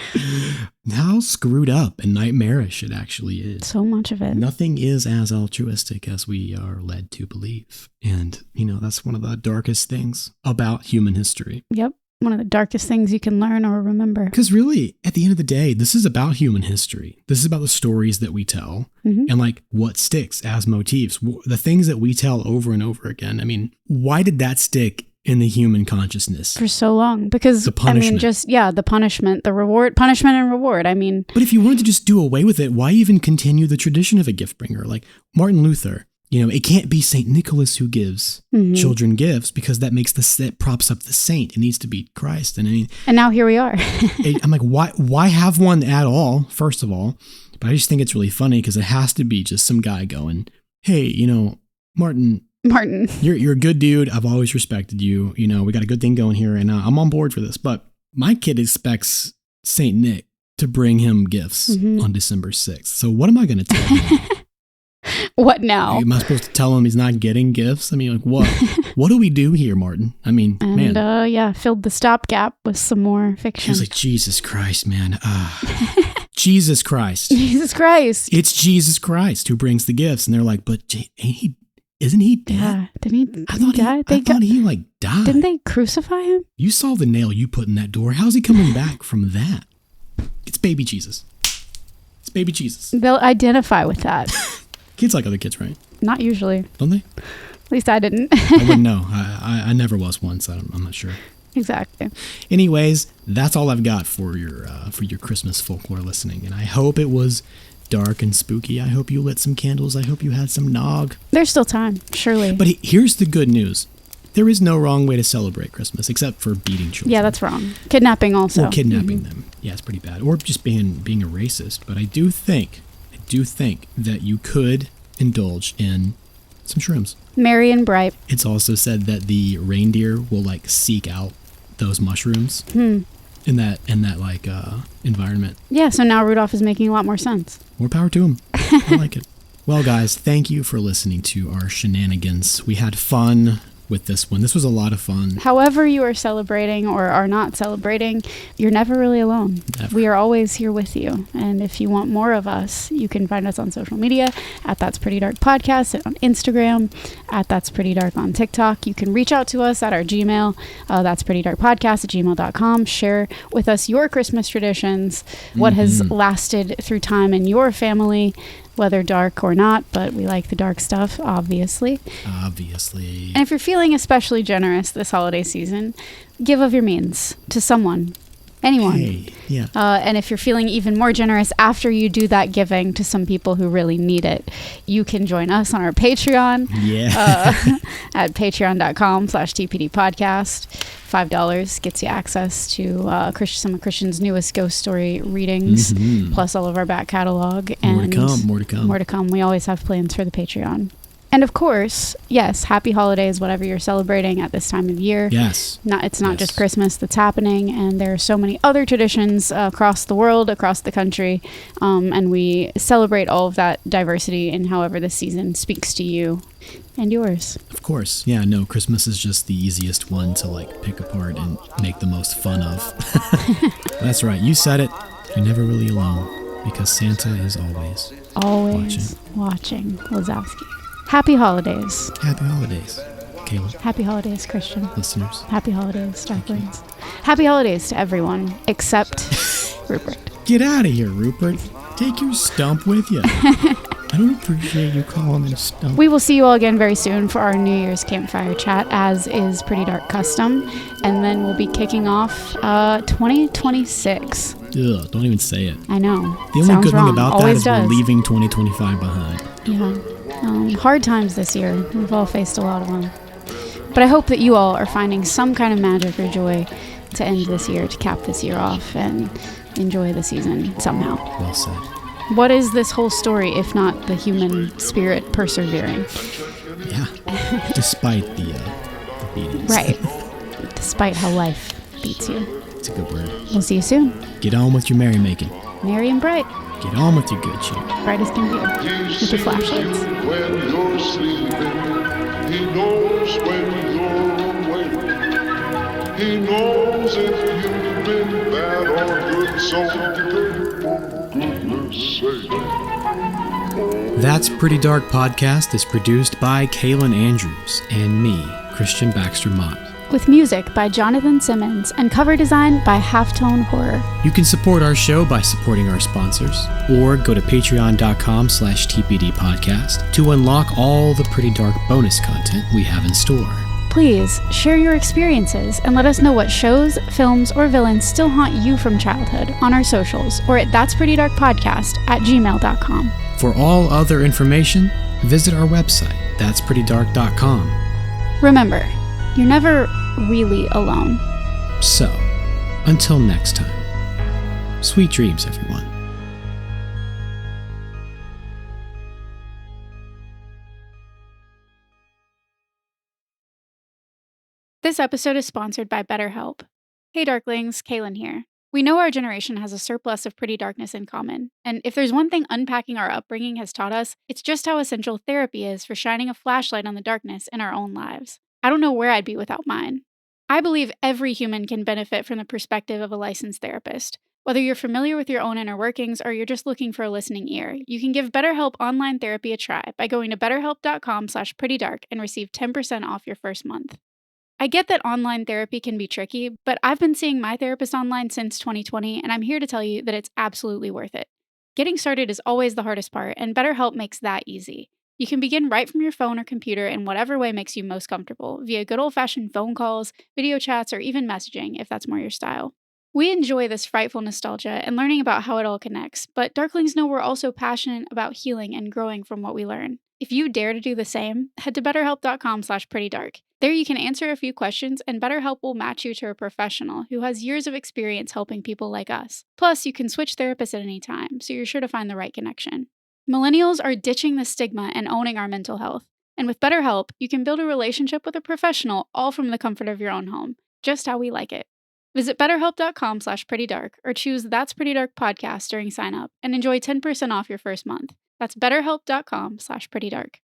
S2: how screwed up and nightmarish it actually is.
S3: So much of it.
S2: Nothing is as altruistic as we are led to believe. And, that's one of the darkest things about human history.
S3: Yep. One of the darkest things you can learn or remember.
S2: Because really, at the end of the day, this is about human history. This is about the stories that we tell and like what sticks as motifs. The things that we tell over and over again. I mean, why did that stick in the human consciousness?
S3: For so long. Because,
S2: the punishment.
S3: The punishment, the reward, punishment and reward. I mean.
S2: But if you wanted to just do away with it, why even continue the tradition of a gift bringer? Like Martin Luther. It can't be St. Nicholas who gives children gifts because that props up the saint. It needs to be Christ. And
S3: now here we are.
S2: I'm like, why have one at all, first of all? But I just think it's really funny because it has to be just some guy going, hey, Martin, you're a good dude. I've always respected you. We got a good thing going here and I'm on board for this. But my kid expects St. Nick to bring him gifts on December 6th. So what am I going to tell him?
S3: What now?
S2: Am I supposed to tell him he's not getting gifts? I mean, like, what? What do we do here, Martin? I mean, man.
S3: Filled the stopgap with some more fiction.
S2: He was like, Jesus Christ, man. Jesus Christ.
S3: Jesus Christ.
S2: It's Jesus Christ who brings the gifts. And they're like, but isn't he dead?
S3: Yeah. Did he die?
S2: I thought he like died.
S3: Didn't they crucify him?
S2: You saw the nail you put in that door. How's he coming back from that? It's baby Jesus. It's baby Jesus.
S3: They'll identify with that.
S2: Kids like other kids, right?
S3: Not usually.
S2: Don't they?
S3: At least I didn't.
S2: I wouldn't know. I never was one, so I'm not sure.
S3: Exactly.
S2: Anyways, that's all I've got for your Christmas folklore listening, and I hope it was dark and spooky. I hope you lit some candles. I hope you had some nog.
S3: There's still time, surely.
S2: But here's the good news. There is no wrong way to celebrate Christmas except for beating children.
S3: Yeah, that's wrong. Kidnapping also.
S2: Or kidnapping them. Yeah, it's pretty bad. Or just being a racist. But I do think that you could indulge in some shrooms.
S3: Merry and bright.
S2: It's also said that the reindeer will like seek out those mushrooms in that like environment.
S3: Yeah, so now Rudolph is making a lot more sense.
S2: More power to him. I like it. Well, guys, thank you for listening to our shenanigans. We had fun with this one. This was a lot of fun.
S3: However you are celebrating or are not celebrating, you're never really alone.
S2: Never.
S3: We are always here with you. And if you want more of us, you can find us on social media at That's Pretty Dark Podcast, and on Instagram at That's Pretty Dark on TikTok. You can reach out to us at our Gmail, That's Pretty Dark Podcast at gmail.com. Share with us your Christmas traditions, what has lasted through time in your family, whether dark or not, but we like the dark stuff, obviously.
S2: Obviously.
S3: And if you're feeling especially generous this holiday season, give of your means to someone, anyone.
S2: Hey, yeah.
S3: And if you're feeling even more generous after you do that giving to some people who really need it, you can join us on our Patreon.
S2: Yeah.
S3: At patreon.com/TPD podcast. $5 gets you access to some of Christian's newest ghost story readings, plus all of our back catalog. And
S2: More to come.
S3: We always have plans for the Patreon. And of course, yes, happy holidays, whatever you're celebrating at this time of year.
S2: Yes.
S3: It's not just Christmas that's happening, and there are so many other traditions across the world, across the country, and we celebrate all of that diversity in however the season speaks to you and yours.
S2: Of course. Yeah, no, Christmas is just the easiest one to like pick apart and make the most fun of. That's right. You said it. You're never really alone, because Santa is always watching. Lazowski. Happy holidays. Happy holidays, Caleb.
S3: Happy holidays, Christian.
S2: Listeners.
S3: Happy holidays, Darklings. Happy holidays to everyone except Ruprecht.
S2: Get out of here, Rupert. Take your stump with you. I don't appreciate you calling him stump.
S3: We will see you all again very soon for our New Year's campfire chat, as is Pretty Dark custom. And then we'll be kicking off 2026.
S2: Ugh, don't even say it.
S3: I know.
S2: The only good thing about that is
S3: we're
S2: leaving 2025 behind.
S3: Yeah. Hard times this year. We've all faced a lot of them. But I hope that you all are finding some kind of magic or joy to end this year, to cap this year off, and enjoy the season somehow.
S2: Well said.
S3: What is this whole story if not the human spirit persevering?
S2: Yeah. Despite the beatings.
S3: Right. Despite how life beats you.
S2: It's a good word.
S3: We'll see you soon.
S2: Get on with your merrymaking.
S3: Merry and bright.
S2: Get on with your good cheer.
S3: Bright as can be. With your flashlights.
S1: When you're sleeping, he knows when you're awake. He knows if you've been bad or good, so for goodness sake.
S2: That's Pretty Dark Podcast is produced by Kaylin Andrews and me, Christian Baxter Mott.
S3: With music by Jonathan Simmons and cover design by Halftone Horror.
S2: You can support our show by supporting our sponsors, or go to patreon.com/TPD podcast to unlock all the Pretty Dark bonus content we have in store.
S3: Please share your experiences and let us know what shows, films, or villains still haunt you from childhood on our socials or at that'sprettydarkpodcast@gmail.com.
S2: For all other information, visit our website, that'sprettydark.com.
S3: Remember, you're never really alone.
S2: So, until next time, sweet dreams, everyone.
S3: This episode is sponsored by BetterHelp. Hey Darklings, Kaylin here. We know our generation has a surplus of pretty darkness in common, and if there's one thing unpacking our upbringing has taught us, it's just how essential therapy is for shining a flashlight on the darkness in our own lives. I don't know where I'd be without mine. I believe every human can benefit from the perspective of a licensed therapist. Whether you're familiar with your own inner workings or you're just looking for a listening ear, you can give BetterHelp online therapy a try by going to betterhelp.com/prettydark and receive 10% off your first month. I get that online therapy can be tricky, but I've been seeing my therapist online since 2020, and I'm here to tell you that it's absolutely worth it. Getting started is always the hardest part, and BetterHelp makes that easy. You can begin right from your phone or computer in whatever way makes you most comfortable, via good old-fashioned phone calls, video chats, or even messaging, if that's more your style. We enjoy this frightful nostalgia and learning about how it all connects, but Darklings know we're also passionate about healing and growing from what we learn. If you dare to do the same, head to betterhelp.com/prettydark. There you can answer a few questions, and BetterHelp will match you to a professional who has years of experience helping people like us. Plus, you can switch therapists at any time, so you're sure to find the right connection. Millennials are ditching the stigma and owning our mental health. And with BetterHelp, you can build a relationship with a professional all from the comfort of your own home, just how we like it. Visit betterhelp.com/prettydark or choose That's Pretty Dark podcast during sign up and enjoy 10% off your first month. That's betterhelp.com/prettydark.